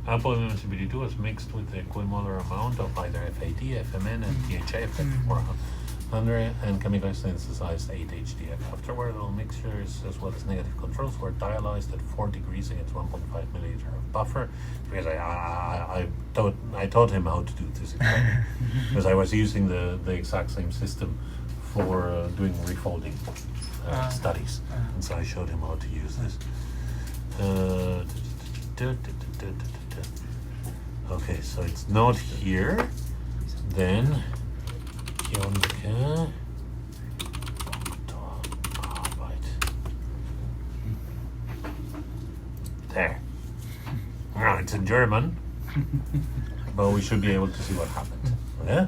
apple MMCBD2 was mixed with the equimolar amount of either FAD, FMN, and DHA, FF400, and chemically synthesized 8-HDF. Afterward, all mixtures as well as negative controls were dialyzed at 4 degrees against 1.5 milliliter of buffer. Because I taught him how to do this experiment because I was using the exact same system for doing refolding studies, and so I showed him how to use this. Okay, so it's not here. Then there. Now it's in German, but we should be able to see what happened. Yeah.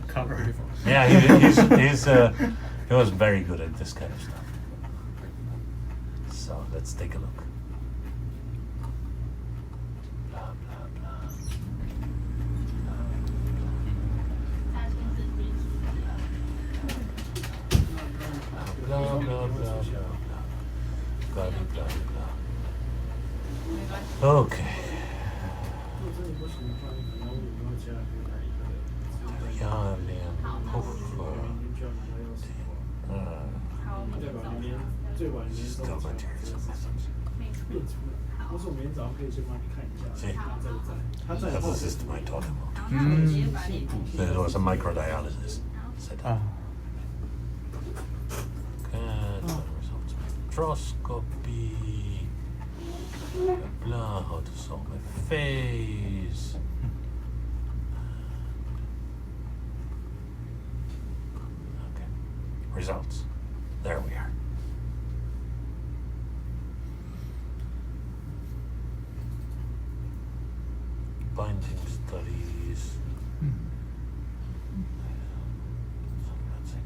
Cover. Yeah, he was very good at this kind of stuff. So let's take a look. Blah blah blah. Blah blah blah blah blah blah blah. Okay. Still materials and methods. See, that's the system I taught him about. There was a microdialysis setup. Okay, results spectroscopy. Blah, blah, how to solve a phase. Okay, results. There we are. Binding studies. Let's see.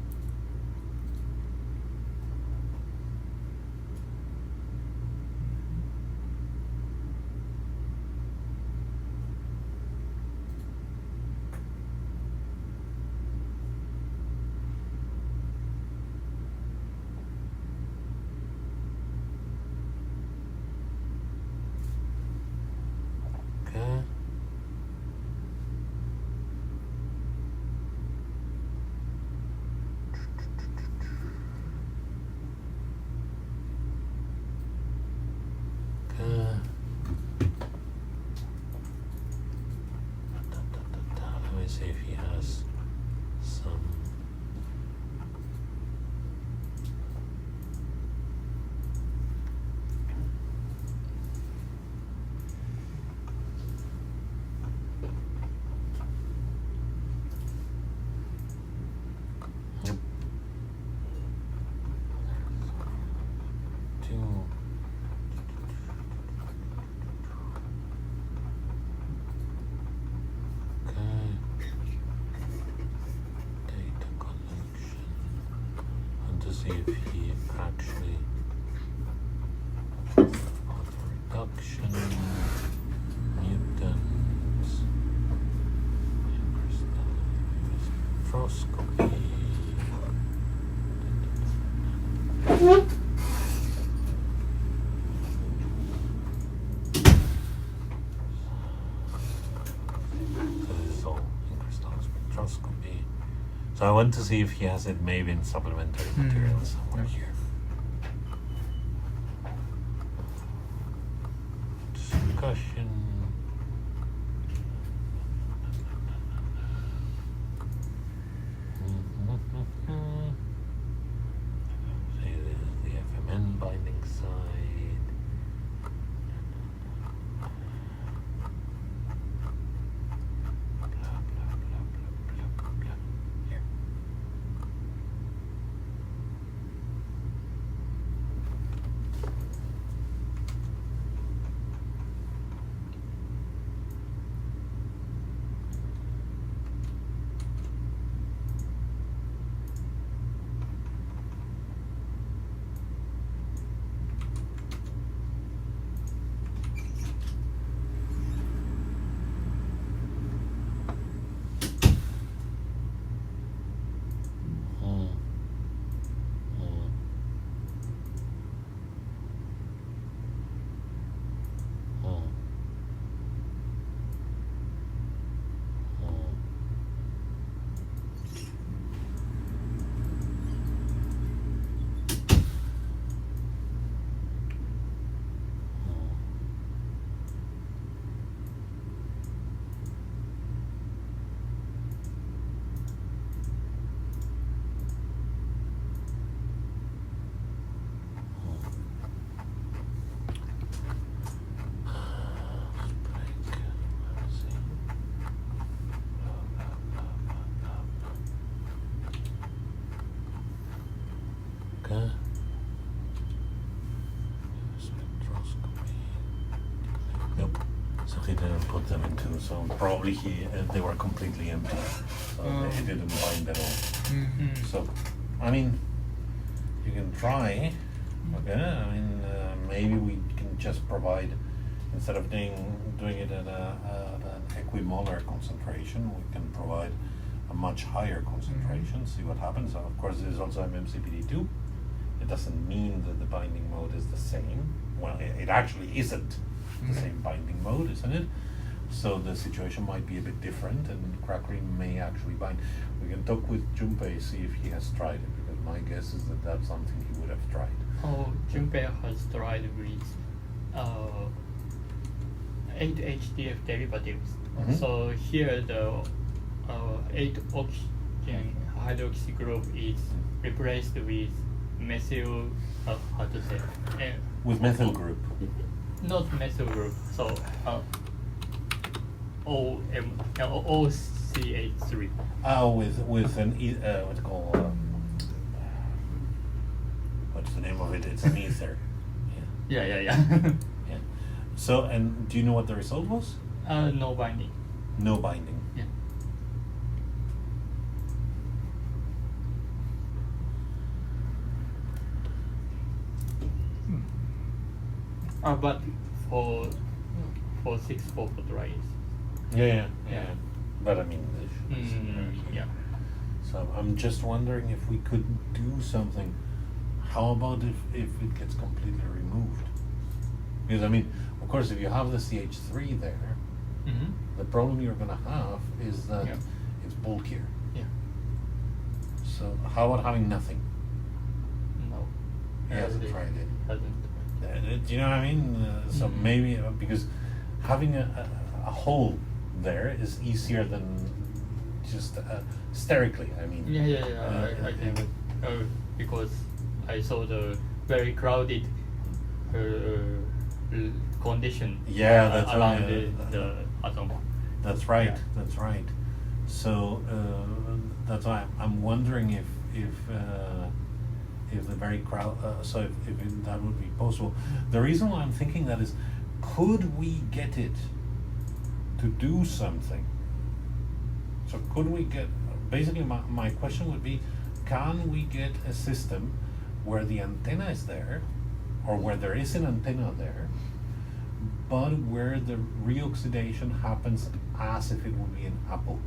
see if he actually auto reduction, mutants, spectroscopy. So this is all in crystal spectroscopy. So I want to see if he has it maybe in supplementary materials somewhere here. Discussion. Say this is the FMN binding side. Blah, blah, blah, blah, blah, blah. Here. Okay. Spectroscopy. Nope. So he didn't put them into. So probably they were completely empty. So they didn't bind at all. So, I mean, you can try. Okay. I mean, maybe we can just provide, instead of doing it at an equimolar concentration, we can provide a much higher concentration. See what happens. Of course, there's also MMCPD2. It doesn't mean that the binding mode is the same. Well, it actually isn't the same binding mode, isn't it? So the situation might be a bit different, and Crackery may actually bind. We can talk with Junpei, see if he has tried it, because my guess is that that's something he would have tried. Oh, Junpei has tried with 8 HDF derivatives. So here the 8 oxygen hydroxy group is replaced with methyl, how to say? With methyl group. Not methyl group, so OCH3. Oh, with an what's it called? What's the name of it? It's an ether. Yeah. Yeah. So, and do you know what the result was? No binding. No binding. Yeah. But for 6-4 dries. Yeah. Yeah. But I mean, Yeah. So I'm just wondering if we could do something. How about if it gets completely removed? Because I mean, of course, if you have the CH3 there, the problem you're gonna have is that it's bulkier. Yeah. So how about having nothing? No. He hasn't tried it. Hasn't. Do you know what I mean? So maybe because having a hole there is easier than just sterically. I mean. Yeah. I think because I saw the very crowded condition. Yeah, that's around right. the atom. That's right. Yeah. That's right. So that's why I'm wondering if the very crowd. So if that would be possible. The reason why I'm thinking that is, could we get it to do something? So could we get? Basically, my question would be, can we get a system where the antenna is there, or where there is an antenna there, but where the reoxidation happens as if it would be an Apple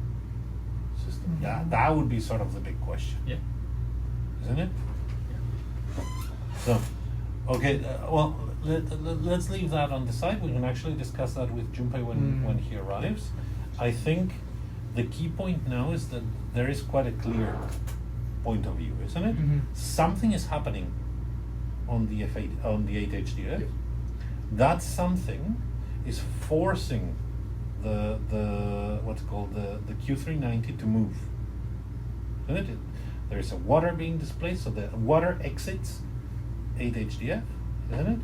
system. That would be sort of the big question, Yeah. isn't it? So, okay, well, let's leave that on the side. We can actually discuss that with Junpei when he arrives. I think the key point now is that there is quite a clear point of view, isn't it? Something is happening on the F8 on the 8HDF. Yep. That something is forcing the what's called the Q390 to move, isn't it? There is a water being displaced, so the water exits 8HDF, isn't it?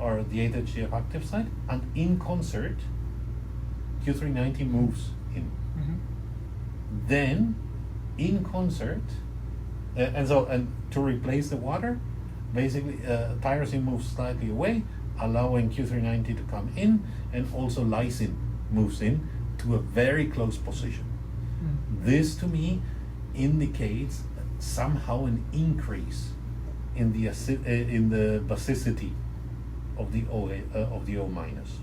Or the 8HDF active site, and in concert, Q390 moves in. Then, in concert, and to replace the water, basically, tyrosine moves slightly away, allowing Q390 to come in, and also lysine moves in to a very close position. This, to me, indicates somehow an increase in the basicity of the O minus,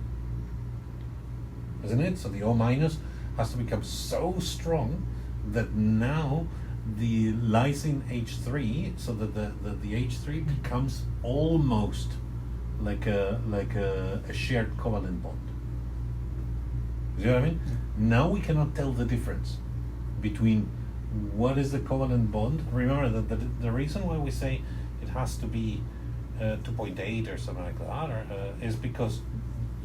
isn't it? So the O minus has to become so strong that now the lysine H3, so that the H3 becomes almost like a shared covalent bond. You know what I mean? Now we cannot tell the difference between what is the covalent bond. Remember that the reason why we say it has to be 2.8 or something like that, is because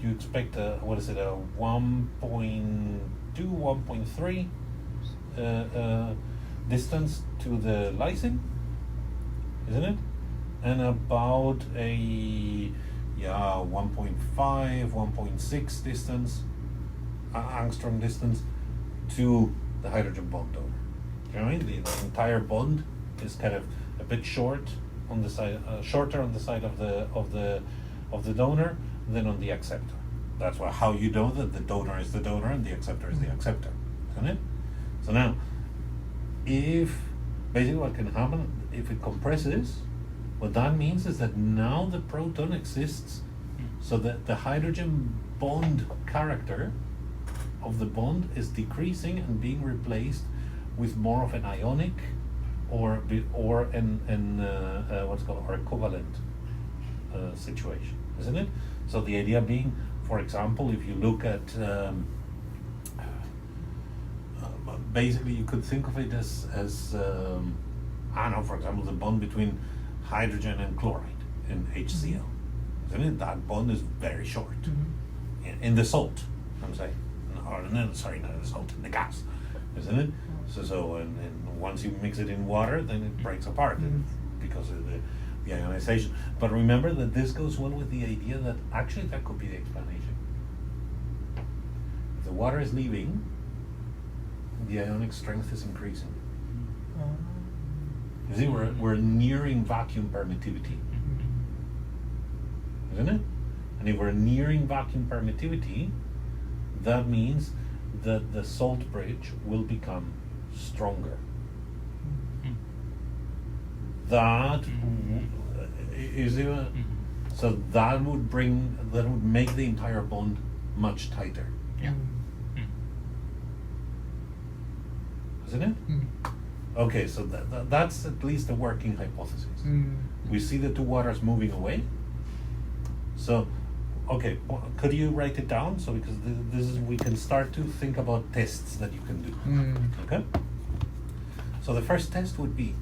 you expect a 1.2, 1.3 distance to the lysine, isn't it? And about a 1.5, 1.6 distance, angstrom distance to the hydrogen bond donor. You know what I mean? The entire bond is kind of a bit short on the side, shorter on the side of the donor than on the acceptor. That's how you know that the donor is the donor and the acceptor is the acceptor, isn't it? So now, if basically what can happen if it compresses, what that means is that now the proton exists, so that the hydrogen bond character of the bond is decreasing and being replaced with more of an ionic or what's called or a covalent situation, isn't it? So the idea being, for example, if you look at basically you could think of it as I don't know, for example, the bond between hydrogen and chloride in HCl, isn't it? That bond is very short in the salt, I'm saying, or no, sorry, not in the salt, in the gas, isn't it? And once you mix it in water, then it breaks apart because of the ionization. But remember that this goes well with the idea that actually that could be the explanation. If the water is leaving, the ionic strength is increasing. You see, we're nearing vacuum permittivity, isn't it? And if we're nearing vacuum permittivity, that means that the salt bridge will become stronger. That is so that would make the entire bond much tighter. Yeah. Isn't it? Okay, so that's at least a working hypothesis. We see the two waters moving away. So, okay, could you write it down? So because we can start to think about tests that you can do. Okay. So the first test would be,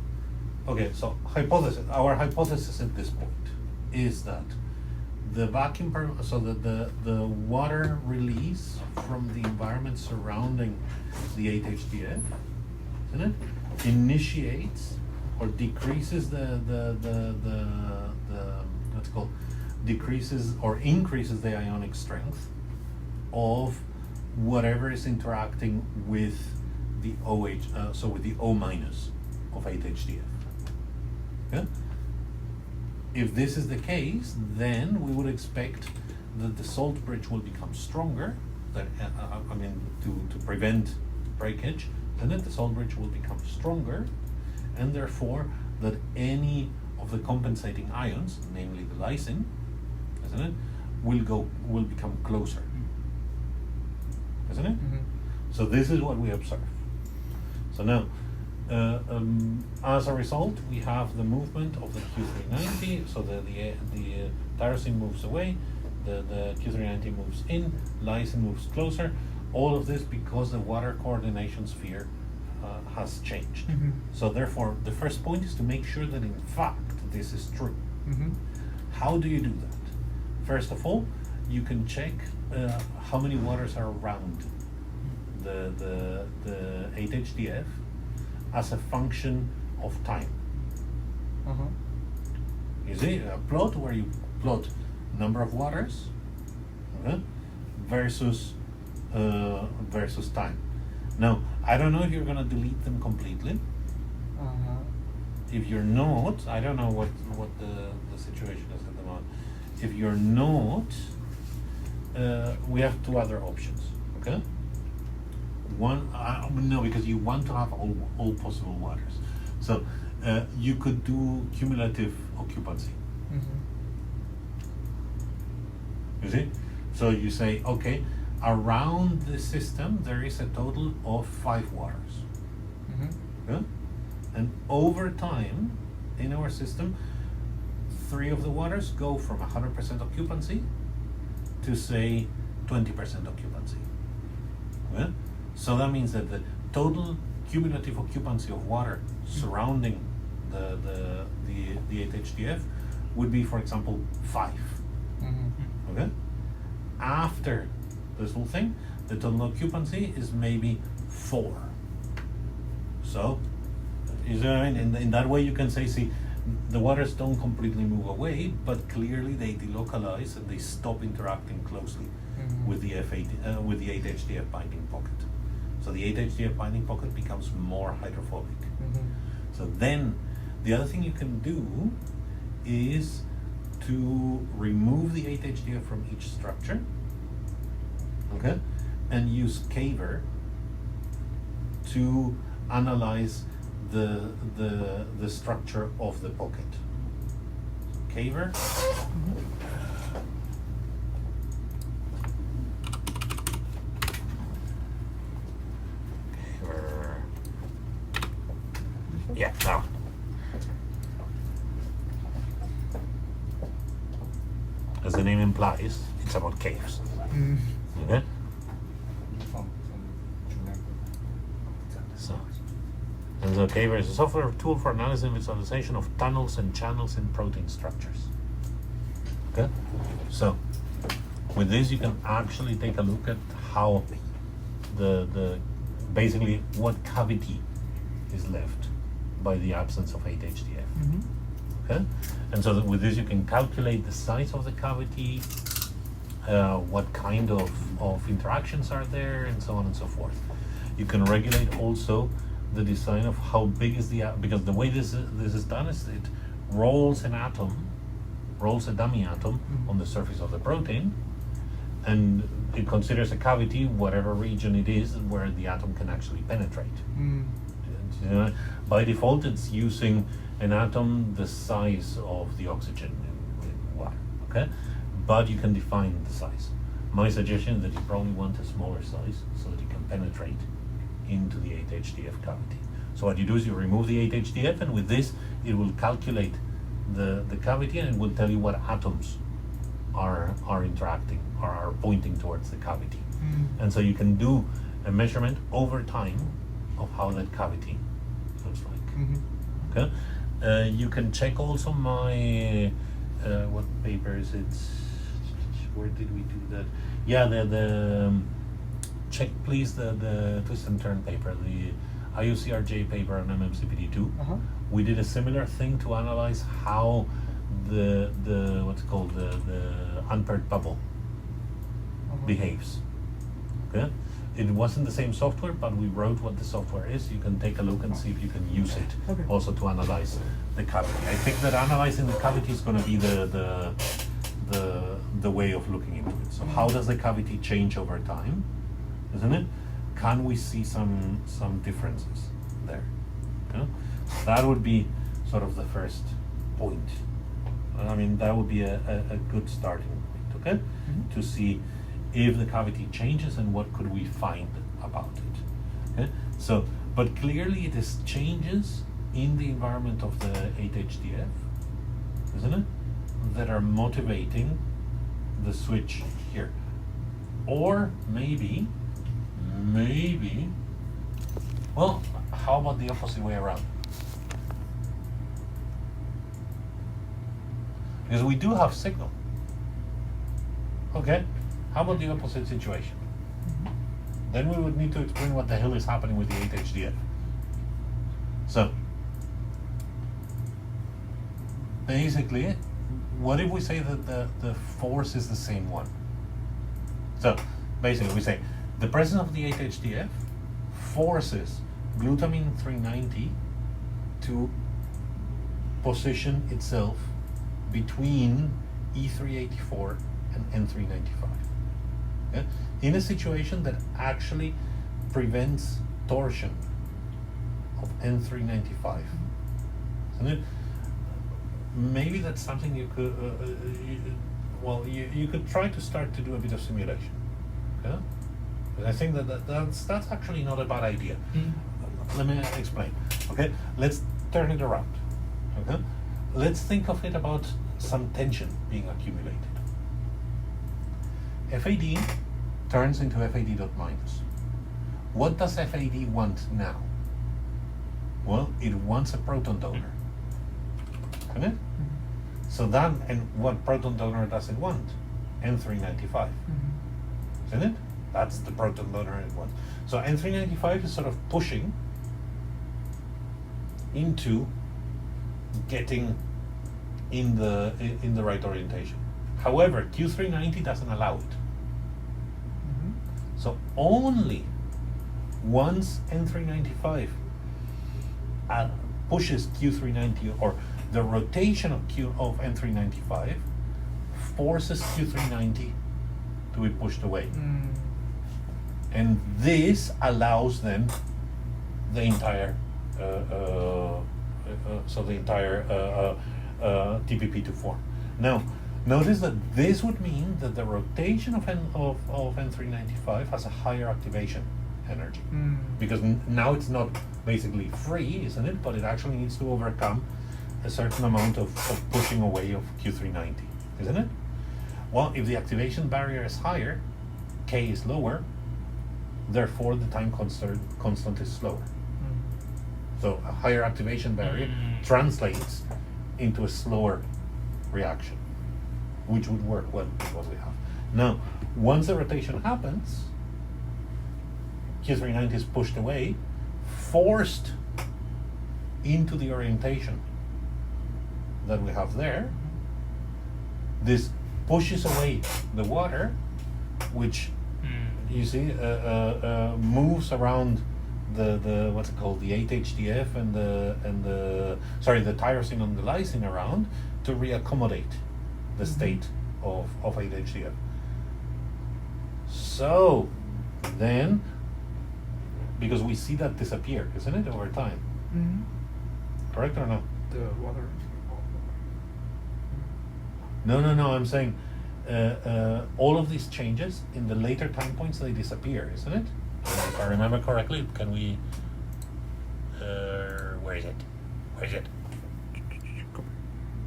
okay. So our hypothesis at this point is that the vacuum, so that the water release from the environment surrounding the 8HDF, isn't it, initiates or decreases the what's called decreases or increases the ionic strength of whatever is interacting with the OH, so with the O minus of 8HDF. Okay? If this is the case, then we would expect that the salt bridge will become stronger. That to prevent breakage, then the salt bridge will become stronger, and therefore that any of the compensating ions, namely the lysine, isn't it, will become closer, isn't it? So this is what we observe. So now, as a result, we have the movement of the Q390. So the tyrosine moves away, the Q390 moves in, lysine moves closer. All of this because the water coordination sphere has changed. So therefore, the first point is to make sure that in fact this is true. How do you do that? First of all, you can check how many waters are around the 8-HDF as a function of time. You see a plot where you plot number of waters versus time. Now, I don't know if you're gonna delete them completely. If you're not, I don't know what the situation is at the moment. If you're not, we have two other options. Okay. One, no, because you want to have all possible waters. So you could do cumulative occupancy. You see? So you say, okay, around the system there is a total of 5 waters. Yeah? And over time, in our system, 3 of the waters go from 100% occupancy to say 20% occupancy. Yeah? So that means that the total cumulative occupancy of water surrounding the 8-HDF would be, for example, 5. Okay? After this whole thing, the total occupancy is maybe 4. So, is there, in that way you can say, see, the waters don't completely move away, but clearly they delocalize and they stop interacting closely with the 8-HDF binding pocket. So the 8-HDF binding pocket becomes more hydrophobic. So then, the other thing you can do is to remove the 8-HDF from each structure, okay, and use Caver to analyze the structure of the pocket. Caver. Caver. Yeah, now. As the name implies, it's about caves. Okay? And so Caver is a software tool for analysis and visualization of tunnels and channels in protein structures. Okay? So with this you can actually take a look at how the basically what cavity is left by the absence of 8-HDF. Okay? And so with this you can calculate the size of the cavity, what kind of interactions are there, and so on and so forth. You can regulate also the design of how big is because the way this is done is it rolls a dummy atom on the surface of the protein, and it considers a cavity whatever region it is where the atom can actually penetrate. And, by default it's using an atom the size of the oxygen in water, okay? But you can define the size. My suggestion is that you probably want a smaller size so that you can penetrate into the 8-HDF cavity. So what you do is you remove the 8-HDF, and with this it will calculate the cavity, and it will tell you what atoms are interacting or are pointing towards the cavity. And so you can do a measurement over time of how that cavity looks like. Okay? You can check also my what paper is it? Where did we do that? Yeah, the check please the twist and turn paper, the IUCRJ paper on MMCPD2. We did a similar thing to analyze how the what's called the unpaired bubble behaves. Okay, it wasn't the same software, but we wrote what the software is. You can take a look and see if you can use it also to analyze the cavity. I think that analyzing the cavity is going to be the way of looking into it. So how does the cavity change over time, isn't it? Can we see some differences there? Yeah? That would be sort of the first point. I mean, that would be a good starting point, okay? To see if the cavity changes and what could we find about it. Okay? So, but clearly it is changes in the environment of the 8HDF, isn't it? That are motivating the switch here. Or maybe, well, how about the opposite way around? Because we do have signal. Okay, how about the opposite situation? Then we would need to explain what the hell is happening with the 8HDF. So, basically, what if we say that the force is the same one? So, basically, we say the presence of the 8HDF forces glutamine 390 to position itself between E384 and N395. Yeah? In a situation that actually prevents torsion of N395. Isn't it? Maybe that's something you could, you could try to start to do a bit of simulation. Okay? I think that's actually not a bad idea. Let me explain. Okay, let's turn it around. Okay, let's think of it about some tension being accumulated. FAD turns into FAD dot minus. What does FAD want now? Well, it wants a proton donor. Isn't it? So that, and what proton donor does it want? N395. Isn't it? That's the proton donor it wants. So N395 is sort of pushing into getting in the right orientation. However, Q390 doesn't allow it. So only once N395 pushes Q390, or the rotation of N395 forces Q390 to be pushed away. And this allows then the entire TPP to form. Now, notice that this would mean that the rotation of N395 has a higher activation energy, because now it's not basically free, isn't it? But it actually needs to overcome a certain amount of pushing away of Q390, isn't it? Well, if the activation barrier is higher, K is lower, therefore the time constant is slower. So a higher activation barrier translates into a slower reaction, which would work well with what we have. Now, once the rotation happens, Q390 is pushed away, forced into the orientation that we have there. This pushes away the water, which you see moves around the what's it called, the 8HDF and the tyrosine and the lysine around to reaccommodate the state of 8HDF. So then, because we see that disappear, isn't it, over time? Correct or no? The water. No, I'm saying all of these changes in the later time points, they disappear, isn't it? If I remember correctly, can we where is it?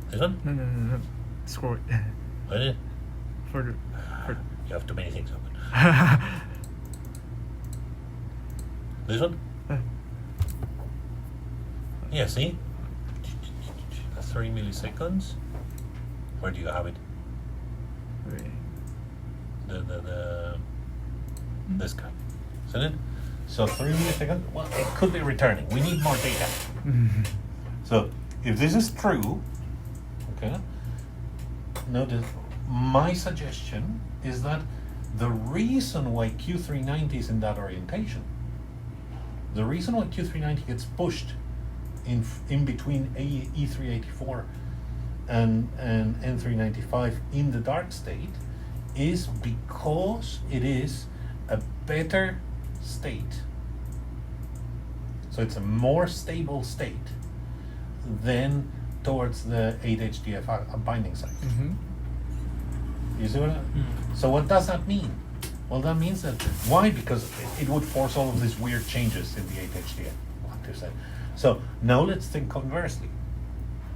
This one? No. Scroll it. What is it? Further. You have too many things open. This one? Yeah, see? 3 milliseconds. Where do you have it? This guy, isn't it? So 3 milliseconds. Well, it could be returning. We need more data. So if this is true, okay. Notice my suggestion is that the reason why Q390 is in that orientation, the reason why Q390 gets pushed in between E384 and N395 in the dark state is because it is a better state. So it's a more stable state than towards the 8-HDF binding site. Mm-hmm. You see what So what does that mean? Well, that means that, why? Because it would force all of these weird changes in the 8-HDF active site. So now let's think conversely.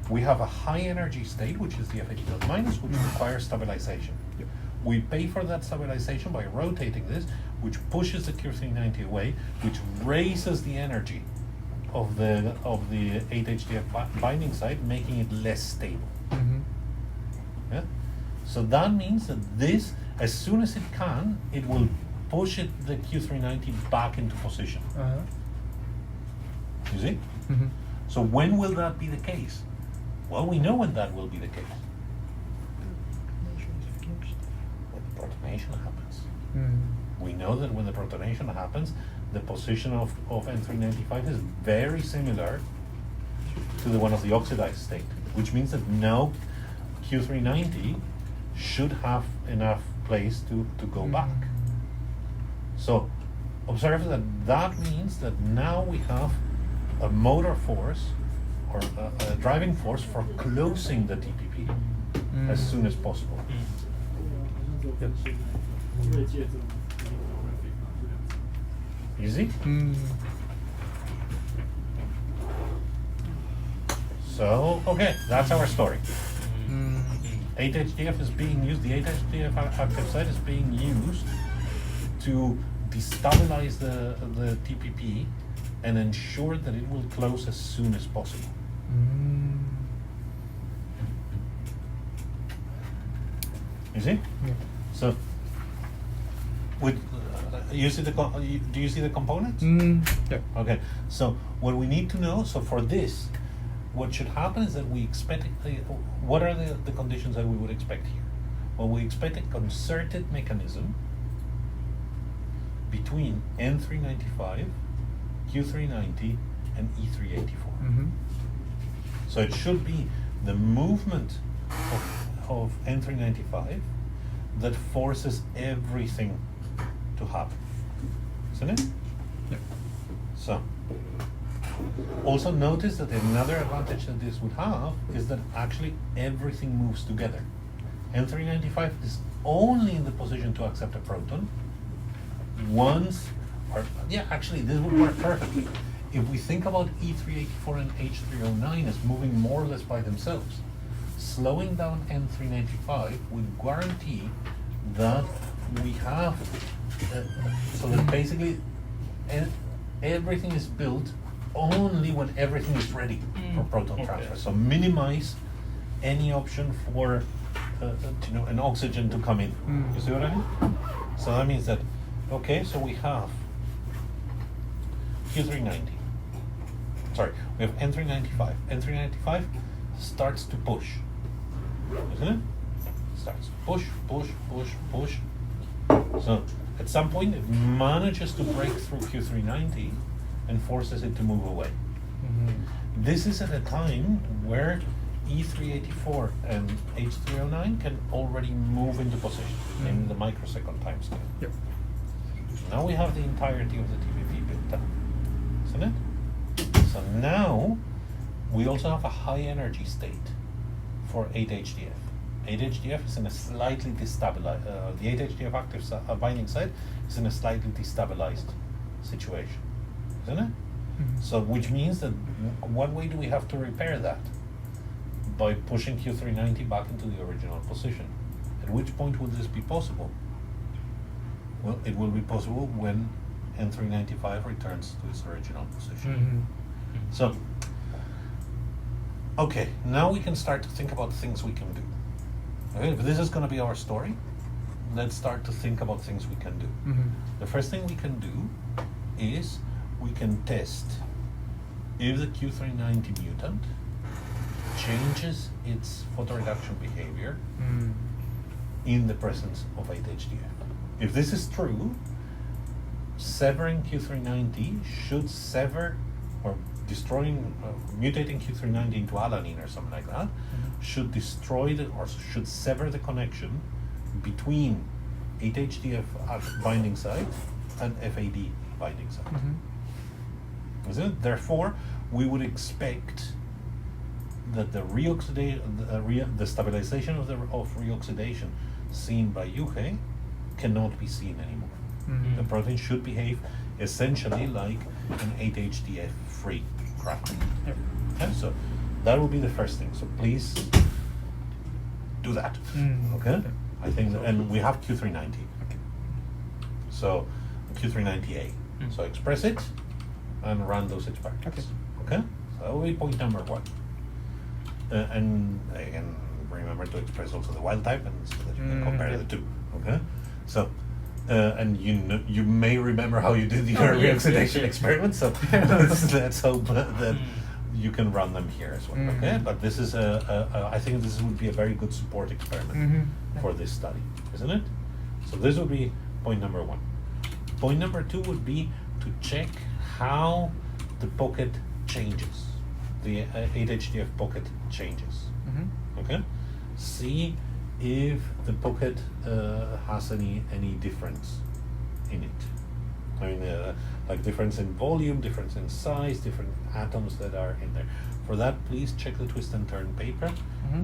We have a high energy state, which is the FAD dot minus, which requires stabilization. Yep. We pay for that stabilization by rotating this, which pushes the Q390 away, which raises the energy of the 8-HDF binding site, making it less stable. Mm-hmm. Yeah? So that means that this, as soon as it can, it will push the Q390 back into position. Uh-huh. You see? Mm-hmm. So when will that be the case? Well, we know when that will be the case. When the protonation happens. Mm-hmm. We know that when the protonation happens, the position of N395 is very similar to the one of the oxidized state, which means that now Q390 should have enough place to go back. So observe that that means that now we have a motor force or a driving force for closing the TPP as soon as possible. You see? So, okay, that's our story. 8-HDF is being used, the 8-HDF active site is being used to destabilize the TPP and ensure that it will close as soon as possible. You see? Yeah. So, with you see do you see the components? Yeah. Okay. So what we need to know. So for this, what should happen is that we expect. What are the conditions that we would expect here? Well, we expect a concerted mechanism between N395, Q390, and E384. Mm-hmm. So it should be the movement of N395 that forces everything to happen. Isn't it? Yeah. So, also notice that another advantage that this would have is that actually everything moves together. N395 is only in the position to accept a proton once, or yeah, actually this would work perfectly. If we think about E384 and H309 as moving more or less by themselves, slowing down N395 would guarantee that we have, so that basically everything is built only when everything is ready for proton transfer. So minimize any option for an oxygen to come in. You see what I mean? So that means that, okay, so we have Q390. Sorry, we have N395. N395 starts to push. Isn't it? Starts to push, push, push, push. So at some point it manages to break through Q390 and forces it to move away. Mm-hmm. This is at a time where E384 and H309 can already move into position in the microsecond time scale. Yep. Now we have the entirety of the TPP built up, isn't it? So now we also have a high energy state for 8-HDF. 8-HDF is in a slightly destabilized, the 8-HDF active binding site is in a slightly destabilized situation, isn't it? Mm-hmm. So which means that one way do we have to repair that? By pushing Q390 back into the original position. At which point would this be possible? Well, it will be possible when N395 returns to its original position. Mm-hmm. So, okay, now we can start to think about things we can do. Okay, if this is going to be our story, let's start to think about things we can do. Mm-hmm. The first thing we can do is we can test if the Q390 mutant changes its photoreduction behavior in the presence of 8-HDF. If this is true, severing Q390 should sever, or destroying, mutating Q390 into alanine or something like that, should destroy or should sever the connection between 8-HDF binding site and FAD binding site. Mm-hmm. Isn't it? Therefore, we would expect that the stabilization of reoxidation seen by Yuhei cannot be seen anymore. Mhm. The protein should behave essentially like an 8-HDF free cracker. Yep. Okay, so that would be the first thing. So please do that. Okay? Okay. I think, and we have Q390. Okay. So Q390A. So express it and run those experiments. Okay? So that will be point number 1. And again, remember to express also the wild type, and so that you can compare the two. Okay? So, and you may remember how you did the early oxidation experiment. So let's hope that you can run them here as well. Okay? But this is I think this would be a very good support experiment for this study, isn't it? So this would be point number 1. Point number 2 would be to check how the pocket changes, the 8-HDF pocket changes. Okay, see if the pocket has any difference in it. I mean, like difference in volume, difference in size, different atoms that are in there. For that, please check the twist and turn paper.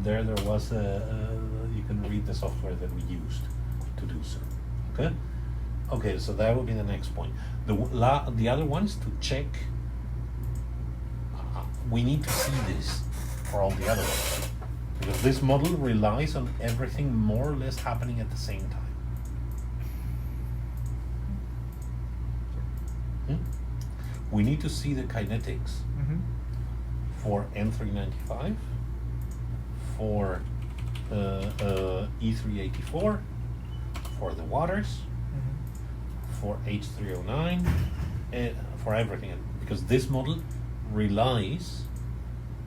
There was you can read the software that we used to do so. Okay. Okay, so that would be the next point. The other ones to check. We need to see this for all the other ones, because this model relies on everything more or less happening at the same time. We need to see the kinetics for N395, for E384, for the waters, for H309, for everything, because this model relies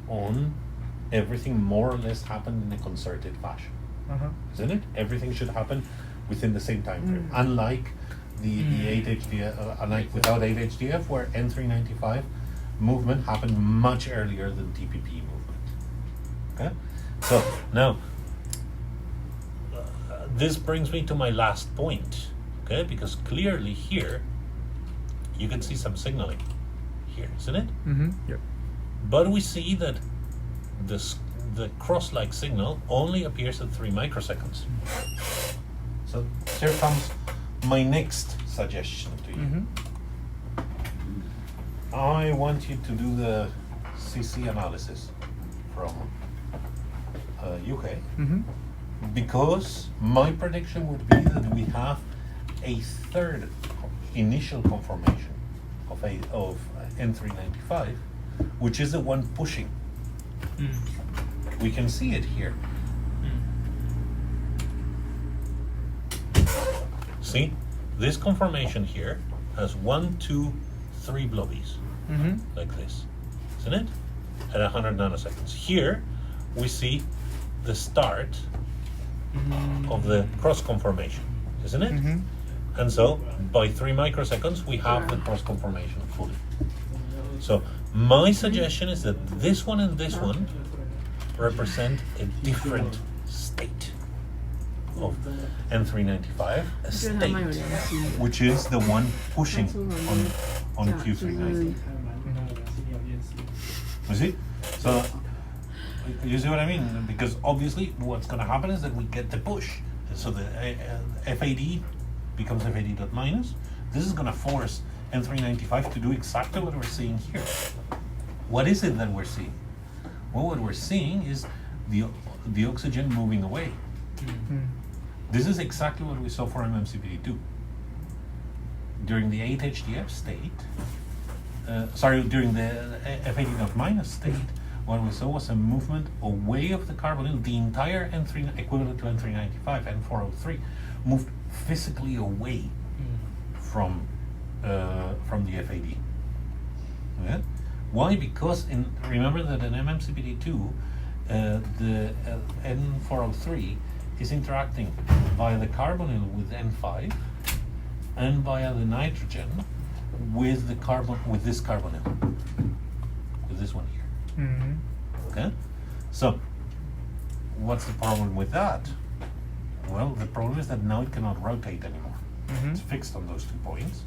on everything more or less happen in a concerted fashion, isn't it? Everything should happen within the same time frame, unlike the 8-HDF, unlike without 8-HDF, where N395 movement happened much earlier than TPP movement. Okay, so now this brings me to my last point. Okay, because clearly here you can see some signaling here, isn't it? Yep. But we see that the cross-like signal only appears at 3 microseconds. So here comes my next suggestion to you. I want you to do the CC analysis from UK, because my prediction would be that we have a third initial conformation of N395, which is the one pushing. We can see it here. See, this conformation here has 1, 2, 3 blobies, like this, isn't it? At 100 nanoseconds. Here, we see the start of the cross conformation, isn't it? And so, by 3 microseconds, we have the cross conformation fully. So, my suggestion is that this one and this one represent a different state of N395, a state which is the one pushing on Q390. You see? So, you see what I mean? Because obviously what's going to happen is that we get the push. So the FAD becomes FAD dot minus. This is going to force N395 to do exactly what we're seeing here. What is it that we're seeing? Well, what we're seeing is the oxygen moving away. This is exactly what we saw for MMCPD2. During the 8-HDF state, during the FAD dot minus state, what we saw was a movement away of the carbonyl. The entire N3 equivalent to N395, N403, moved physically away from the FAD. Yeah? Why? Because remember that in MMCPD2, the N403 is interacting via the carbonyl with N5 and via the nitrogen with this carbonyl, with this one here. Okay, so what's the problem with that? Well, the problem is that now it cannot rotate anymore. It's fixed on those 2 points.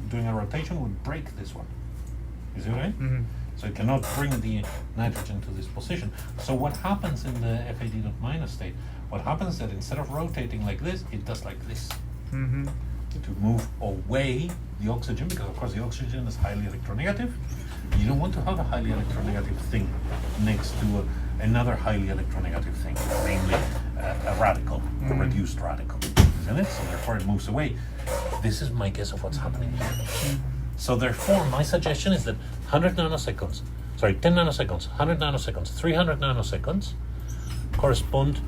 Doing a rotation would break this one. You see what I mean? So it cannot bring the nitrogen to this position. So what happens in the FAD dot minus state? What happens is that instead of rotating like this, it does like this. To move away the oxygen, because of course the oxygen is highly electronegative. You don't want to have a highly electronegative thing next to another highly electronegative thing, namely a radical, a reduced radical, isn't it? So therefore it moves away. This is my guess of what's happening here. So therefore my suggestion is that 10 nanoseconds, 100 nanoseconds, 300 nanoseconds correspond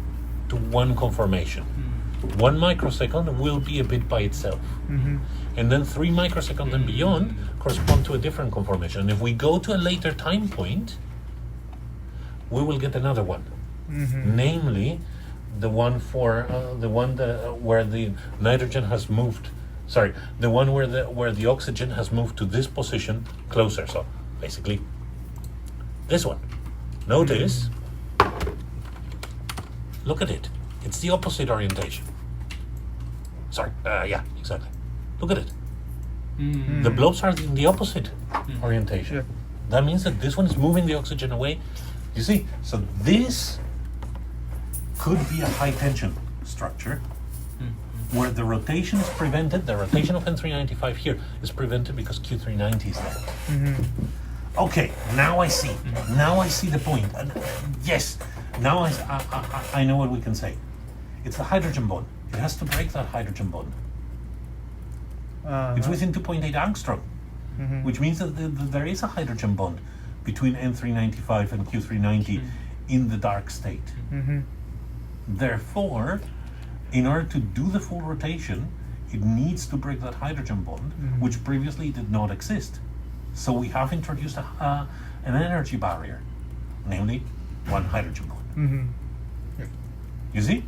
to one conformation. 1 microsecond will be a bit by itself. And then 3 microseconds and beyond correspond to a different conformation. And if we go to a later time point, we will get another one. Namely, the one for where the nitrogen has moved. Sorry, the one where the oxygen has moved to this position closer. So basically, this one. Notice. Look at it. It's the opposite orientation. Sorry, yeah, exactly. Look at it. The blobs are in the opposite orientation. Yeah. That means that this one is moving the oxygen away. You see? So this could be a high tension structure where the rotation is prevented. The rotation of N395 here is prevented because Q390 is there. Okay, now I see. Now I see the point. And yes, now I know what we can say. It's the hydrogen bond. It has to break that hydrogen bond. It's within 2.8 angstrom, which means that there is a hydrogen bond between N395 and Q390 in the dark state. Therefore, in order to do the full rotation, it needs to break that hydrogen bond, which previously did not exist. So we have introduced an energy barrier, namely one hydrogen bond. You see?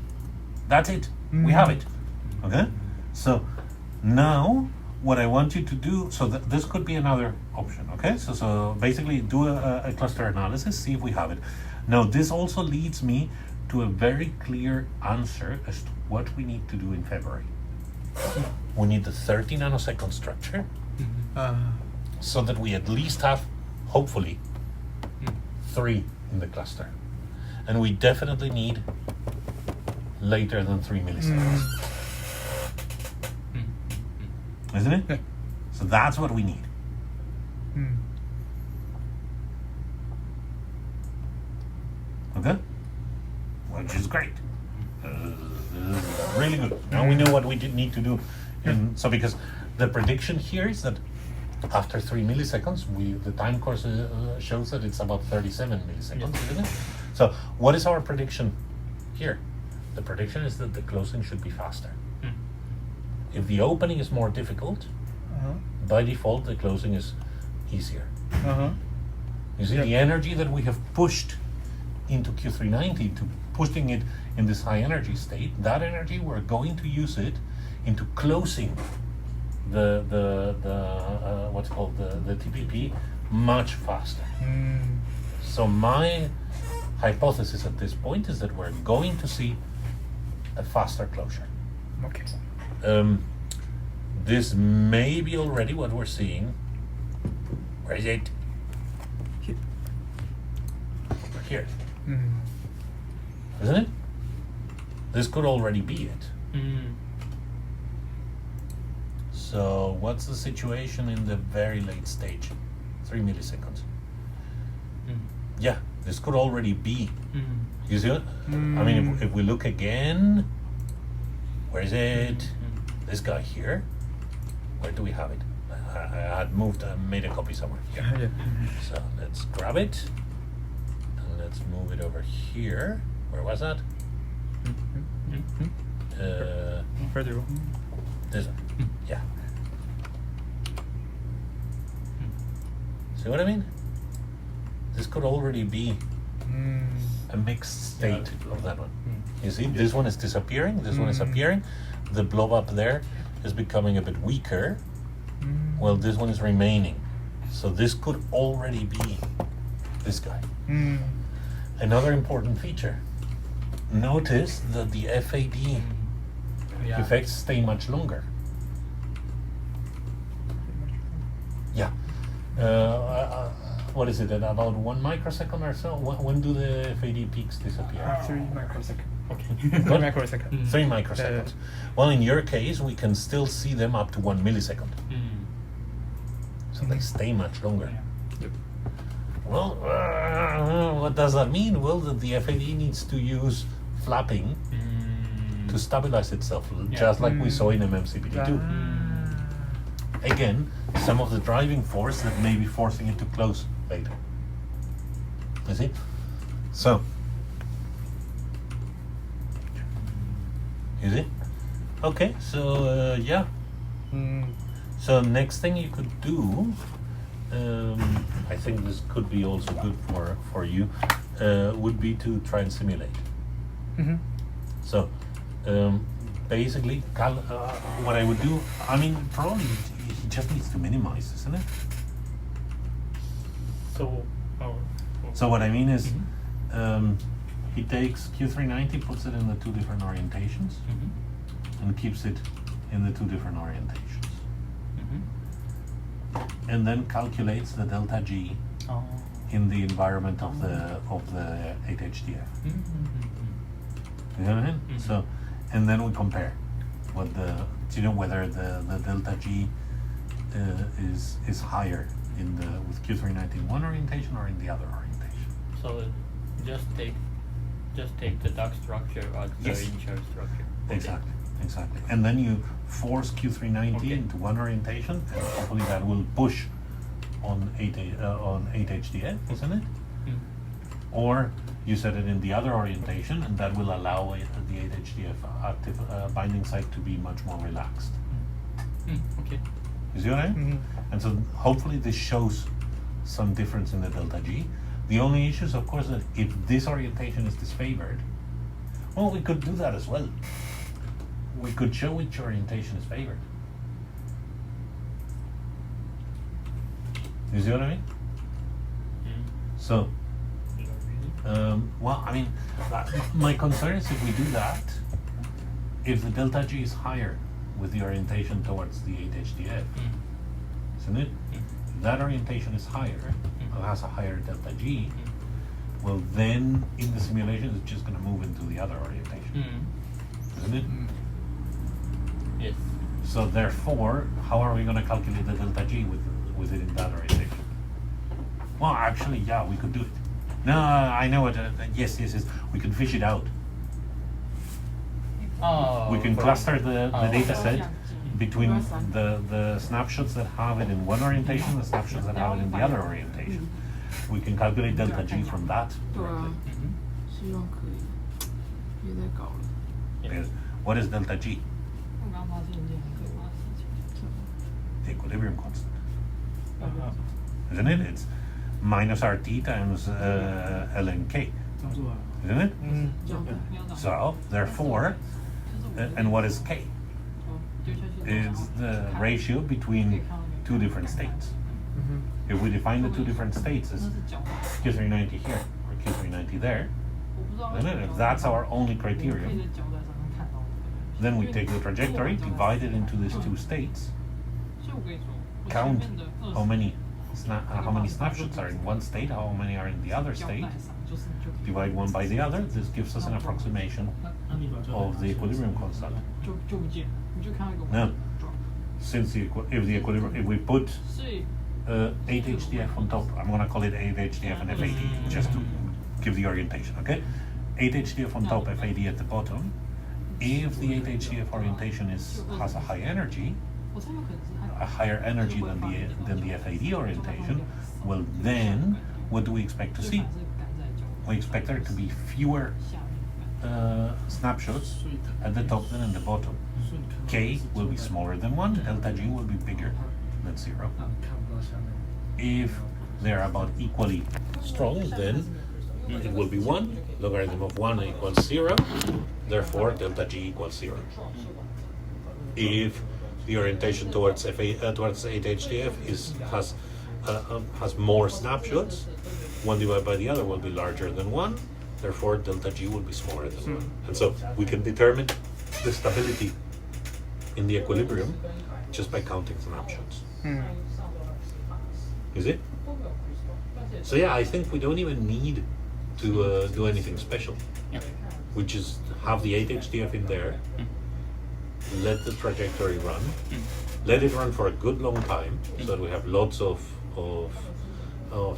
That's it. We have it. Okay? So now what I want you to do, so this could be another option. Okay? So basically do a cluster analysis, see if we have it. Now this also leads me to a very clear answer as to what we need to do in February. We need the 30 nanosecond structure so that we at least have, hopefully, 3 in the cluster. And we definitely need later than 3 milliseconds. Isn't it? Yeah. So that's what we need. Okay? Which is great. Really good. Now we know what we need to do. And so because the prediction here is that after 3 milliseconds, the time course shows that it's about 37 milliseconds, isn't it? So what is our prediction here? The prediction is that the closing should be faster. If the opening is more difficult, by default the closing is easier. You see, the energy that we have pushed into Q390, to pushing it in this high energy state, that energy we're going to use it into closing the what's called the TPP much faster. So my hypothesis at this point is that we're going to see a faster closure. Okay. This may be already what we're seeing. Where is it? Here. Over here. Isn't it? This could already be it. So what's the situation in the very late stage? 3 milliseconds. Yeah, this could already be. You see it? I mean, if we look again, where is it? This guy here. Where do we have it? I had moved, made a copy somewhere here. So let's grab it. And let's move it over here. Where was that? Further on. This one. Yeah. See what I mean? This could already be a mixed state of that one. You see, this one is disappearing, this one is appearing. The blob up there is becoming a bit weaker. Well, this one is remaining. So this could already be this guy. Another important feature. Notice that the FAD effects stay much longer. Yeah. what is it, at about 1 microsecond or so? When do the FAD peaks disappear? 3 microseconds. Okay. 3 microseconds. 3 microseconds. Well, in your case, we can still see them up to 1 millisecond. So they stay much longer. Yep. Well, what does that mean? Well, that the FAD needs to use flapping to stabilize itself, just like we saw in MMCPD2. Again, some of the driving force that may be forcing it to close later. You see? So, you see? Okay, so yeah. So next thing you could do, I think this could be also good for you, would be to try and simulate. So basically, what I would do, I mean, probably he just needs to minimize, isn't it? So what I mean is, he takes Q390, puts it in the 2 different orientations, and keeps it in the 2 different orientations. And then calculates the delta G in the environment of the 8HDF. You know what I mean? So, and then we compare what whether the delta G is higher in the with Q391 orientation or in the other orientation. So just take the duct structure or the Yes. incher structure. Exactly. And then you force Q390 into one orientation, and hopefully that will push on 8HDF, isn't it? Or you set it in the other orientation, and that will allow the 8HDF active binding site to be much more relaxed. Okay. You see what I mean? And so hopefully this shows some difference in the delta G. The only issue is, of course, that if this orientation is disfavored, well, we could do that as well. We could show which orientation is favored. You see what I mean? So, well, I mean, my concern is if we do that, if the delta G is higher with the orientation towards the 8HDF, isn't it? If that orientation is higher, or has a higher delta G, well, then in the simulation it's just going to move into the other orientation, isn't it? Yes. So therefore, how are we going to calculate the delta G with it in that orientation? Well, actually, yeah, we could do it. No, I know it. Yes, we can fish it out. We can cluster the data set between the snapshots that have it in one orientation, the snapshots that have it in the other orientation. We can calculate delta G from that directly. 希望可以，别再搞了。 Because what is delta G? 我刚发现一件很可怕的事情， The equilibrium constant. Isn't it? It's minus RT times ln K. Isn't it? 这样的。 So, therefore, and what is K? It's the ratio between 2 different states. If we define the 2 different states as Q390 here or Q390 there, then if that's our only criterion, then we take the trajectory, divide it into these 2 states, count how many snapshots are in one state, how many are in the other state, divide one by the other. This gives us an approximation of the equilibrium constant. Now, since if we put 8HDF on top, I'm going to call it 8HDF and FAD just to give the orientation, okay? 8HDF on top, FAD at the bottom. If the 8HDF orientation has a high energy, a higher energy than the FAD orientation, well then, what do we expect to see? We expect there to be fewer snapshots at the top than at the bottom. K will be smaller than 1, delta G will be bigger than 0. If they're about equally strong, then it will be 1. Logarithm of 1 equals 0. Therefore, delta G equals 0. If the orientation towards 8HDF has more snapshots, one divided by the other will be larger than 1. Therefore, delta G will be smaller than 1. And so we can determine the stability in the equilibrium just by counting snapshots. Is it? So yeah, I think we don't even need to do anything special. Yeah. We just have the 8 HDF in there, let the trajectory run, let it run for a good long time, so that we have lots of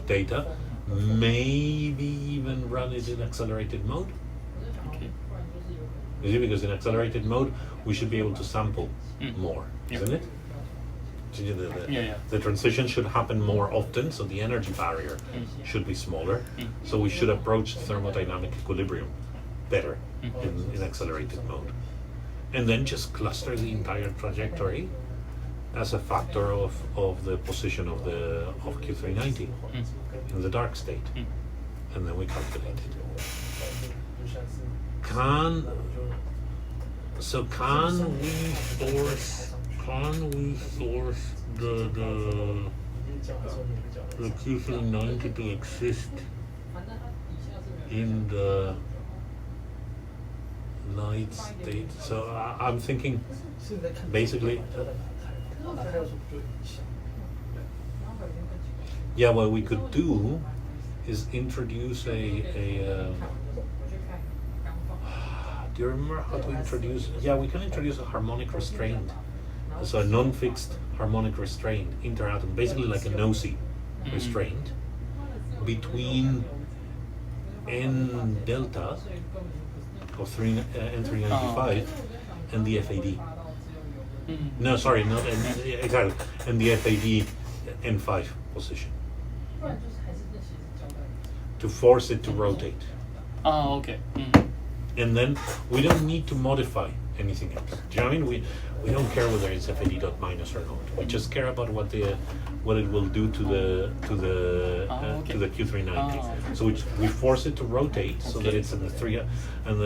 data, maybe even run it in accelerated mode. Okay. You see, because in accelerated mode, we should be able to sample more, isn't it? The transition should happen more often, so the energy barrier should be smaller. So we should approach thermodynamic equilibrium better in accelerated mode. And then just cluster the entire trajectory as a factor of the position of Q390 in the dark state. And then we calculate it. Can we force the Q390 to exist in the light state? So I'm thinking basically yeah, what we could do is introduce a do you remember how to introduce? Yeah, we can introduce a harmonic restraint. So a non-fixed harmonic restraint interatom, basically like a NOSI restraint between N delta of N395 and the FAD. No, sorry, not N, exactly, and the FAD N5 position to force it to rotate. Oh, okay. And then we don't need to modify anything else. Do you know what I mean? We don't care whether it's FAD dot minus or not. We just care about what it will do to the Q390. So we force it to rotate so that it's in the 3 and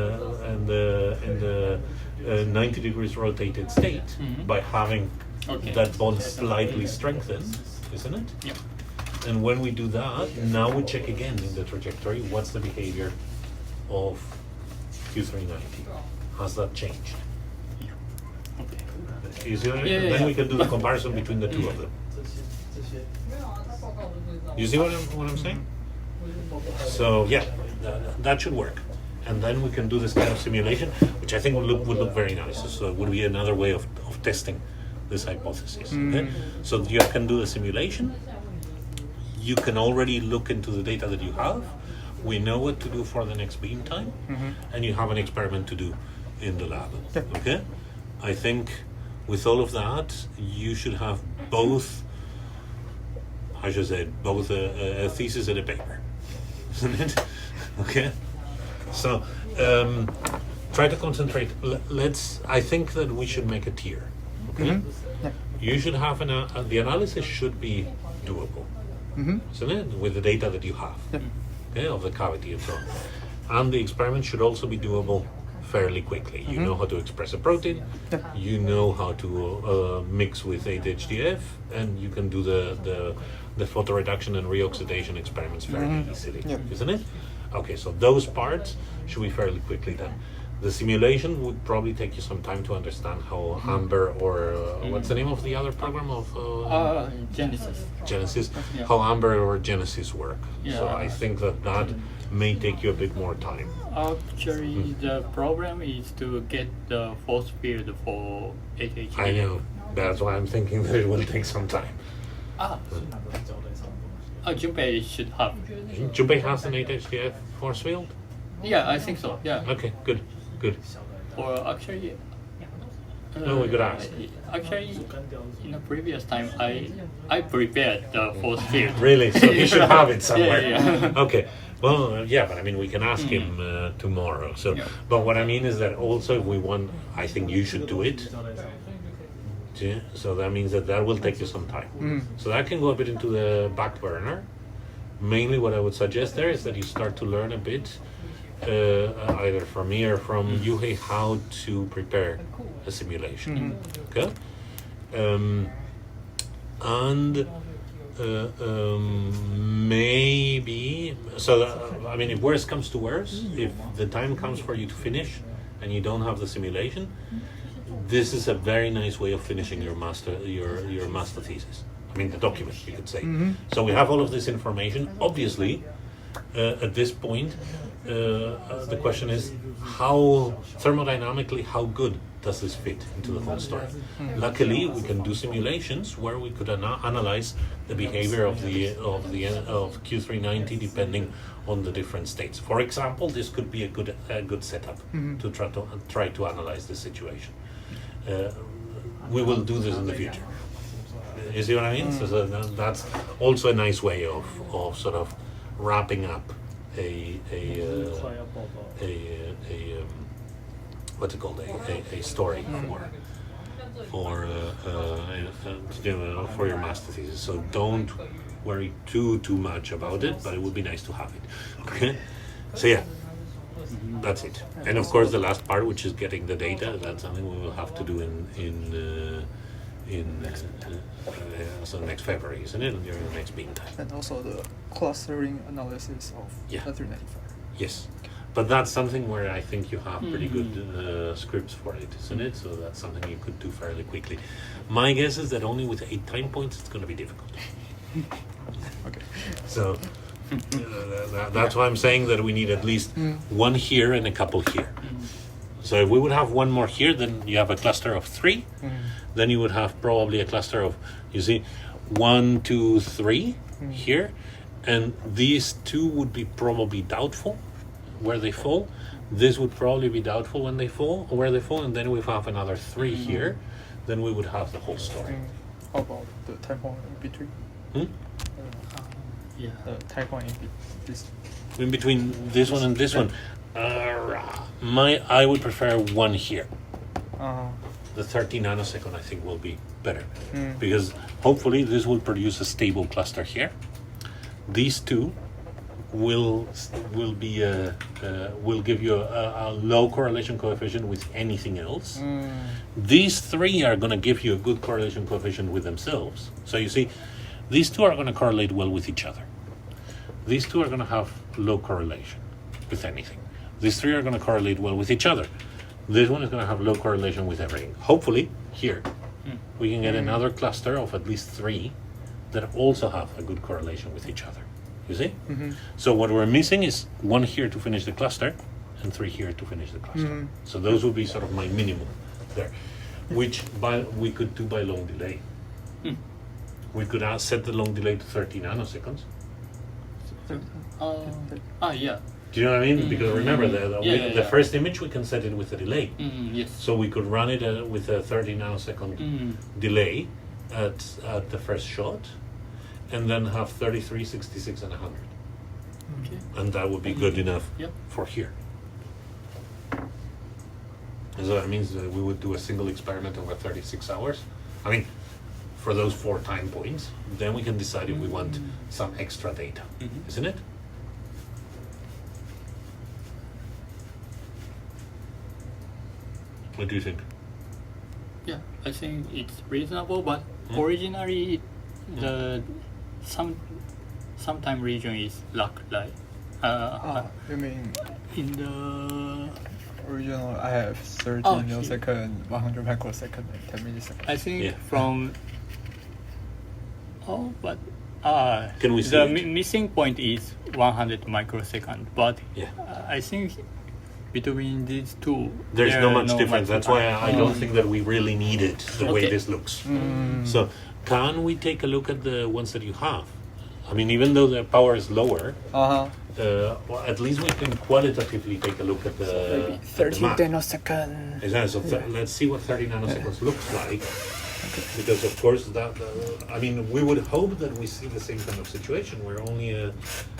the 90 degrees rotated state by having that bond slightly strengthened, isn't it? Yeah. And when we do that, now we check again in the trajectory what's the behavior of Q390. Has that changed? Yeah. Okay. You see what I mean? Yeah, Then we can do the comparison between the two of them. You see what I'm saying? So yeah, that should work. And then we can do this kind of simulation, which I think would look very nice. So it would be another way of testing this hypothesis. Okay? So you can do the simulation. You can already look into the data that you have. We know what to do for the next beam time, and you have an experiment to do in the lab. Okay? I think with all of that, you should have both, I should say, both a thesis and a paper, isn't it? Okay? So try to concentrate. I think that we should make a tier. Okay? You should have the analysis should be doable, isn't it? With the data that you have. Okay, of the cavity and so on. And the experiment should also be doable fairly quickly. You know how to express a protein, you know how to mix with 8-HDF, and you can do the photoreduction and reoxidation experiments fairly easily, isn't it? Okay, so those parts should be fairly quickly done. The simulation would probably take you some time to understand how Amber or what's the name of the other program of Genesis. Genesis, Yeah. how Amber or Genesis work. Yeah. So I think that may take you a bit more time. Actually, the problem is to get the force field for 8H. I know. That's why I'm thinking that it will take some time. Junpei should have. Junpei has an 8-HDF force field? Yeah, I think so. Yeah. Okay, good. Or actually. No, we could ask. Actually, in the previous time, I prepared the force field. Really? So you should have it somewhere. Yeah. Okay. Well, yeah, but I mean, we can ask him tomorrow. So, but what I mean is that also, if we want, I think you should do it. Yeah? So that means that will take you some time. So that can go a bit into the back burner. Mainly, what I would suggest there is that you start to learn a bit, either from me or from Yuhei, how to prepare a simulation. Okay. And maybe I mean, if worse comes to worse, if the time comes for you to finish and you don't have the simulation, this is a very nice way of finishing your master thesis. I mean, the document, you could say. So we have all of this information. Obviously, at this point, the question is how thermodynamically, how good does this fit into the whole story? Luckily, we can do simulations where we could analyze the behavior of Q390 depending on the different states. For example, this could be a good setup to try to analyze the situation. We will do this in the future. You see what I mean? So that's also a nice way of sort of wrapping up a what's it called, a story for your master thesis. So don't worry too much about it, but it would be nice to have it. Okay, so yeah, that's it. And of course, the last part, which is getting the data, that's something we will have to do so next February, isn't it? During the next meantime. And also the clustering analysis of 395. Yes. But that's something where I think you have pretty good scripts for it, isn't it? So that's something you could do fairly quickly. My guess is that only with 8 time points it's going to be difficult. Okay. So that's why I'm saying that we need at least one here and a couple here. So if we would have one more here, then you have a cluster of 3. Then you would have probably a cluster of, you see, 1, 2, 3 here. And these 2 would be probably doubtful where they fall. This would probably be doubtful when they fall, or where they fall, and then we have another 3 here. Then we would have the whole story. How about the time point in between? The time point in between this one and this one, I would prefer 1 here. The 30 nanosecond I think will be better because hopefully this will produce a stable cluster here. These 2 will give you a low correlation coefficient with anything else. These 3 are going to give you a good correlation coefficient with themselves. So you see, these 2 are going to correlate well with each other. These 2 are going to have low correlation with anything. These 3 are going to correlate well with each other. This one is going to have low correlation with everything. Hopefully, here, we can get another cluster of at least 3 that also have a good correlation with each other. You see? So what we're missing is 1 here to finish the cluster and 3 here to finish the cluster. So those would be sort of my minimum there, which we could do by long delay. We could set the long delay to 30 nanoseconds. Yeah. Do you know what I mean? Because remember, the first image, we can set it with a delay. Yes. So we could run it with a 30 nanosecond delay at the first shot, and then have 33, 66, and 100. Okay. And that would be good enough for here. And so that means that we would do a single experiment over 36 hours. I mean, for those 4 time points, then we can decide if we want some extra data, isn't it? What do you think? Yeah, I think it's reasonable, but originally the sometime region is locked, like you mean in the original? I have 30 millisecond, 100 microsecond, and 10 milliseconds. I think from but can we see the it? missing point is 100 microsecond, but I think between these 2 there's no much difference. That's why I don't think that we really need it the way this looks. So can we take a look at the ones that you have? I mean, even though the power is lower, well, at least we can qualitatively take a look at the 30 nanoseconds. Exactly. So let's see what 30 nanoseconds looks like. Because of course I mean, we would hope that we see the same kind of situation where only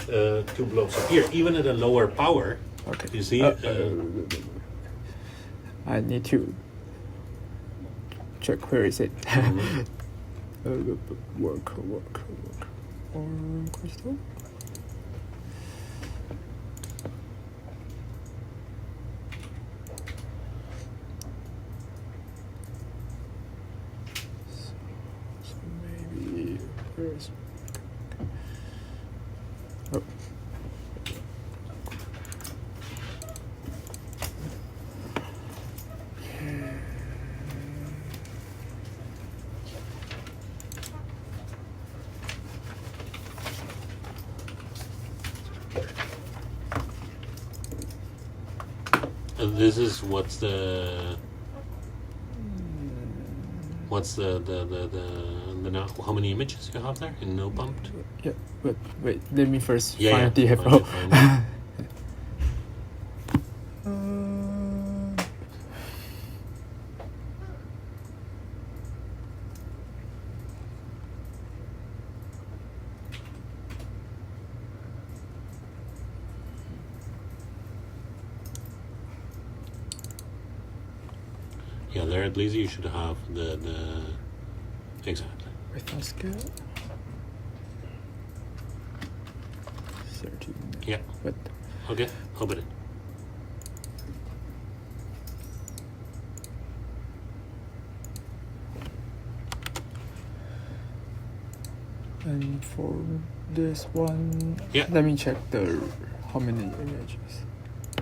2 blobs appear, even at a lower power. You see, I need to check where is it. Work. Crystal. So maybe where is? Oh. And this is what's the now, how many images you have there in no bumped? Yeah, but wait, let me first Yeah, find yeah, DFO. find it. Yeah, there at least you should have the exactly. Without scale. 13. Yeah. But Okay, open it. and for this one, Yeah. let me check the how many images.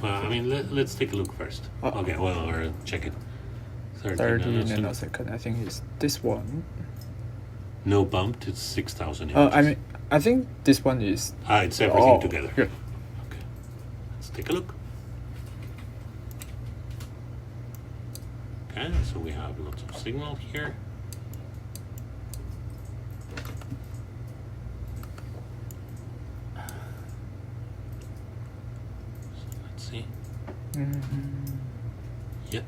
I mean, let's take a look first. Okay, well, or check it. 30 nanosecond. nanosecond. I think it's this one. No bumped, it's 6,000 I images. mean, I think this one is. It's everything Oh, together. yeah. Okay, let's take a look. Okay, so we have lots of signal here. So let's see. Yeah.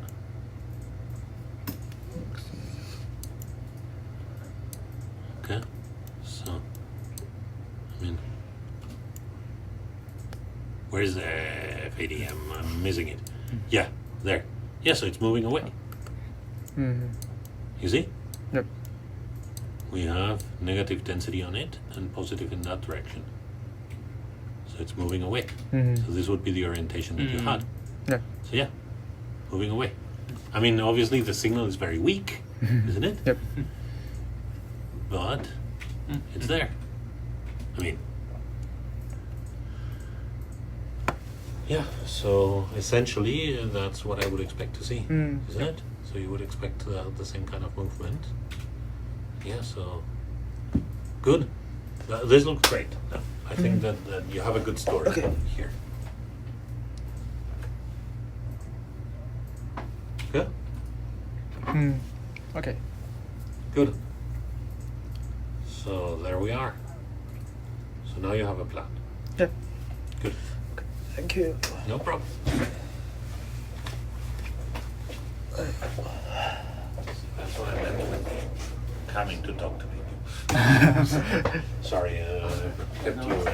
Okay, so I mean, where's the FAD? I'm missing it. Yeah, there. Yeah, so it's moving away. You see? Yep. We have negative density on it and positive in that direction. So it's moving away. So this would be the orientation that you had. Yeah. So yeah, moving away. I mean, obviously the signal is very weak, isn't it? Yep. But it's there. I mean, yeah, so essentially that's what I would expect to see, isn't it? So you would expect the same kind of movement. Yeah, so good. This looks great. I think that you have a good story here. Good? Okay. Good. So there we are. So now you have a plan. Yep. Good. Thank you. No problem. That's what I meant with coming to talk to people. Sorry, kept you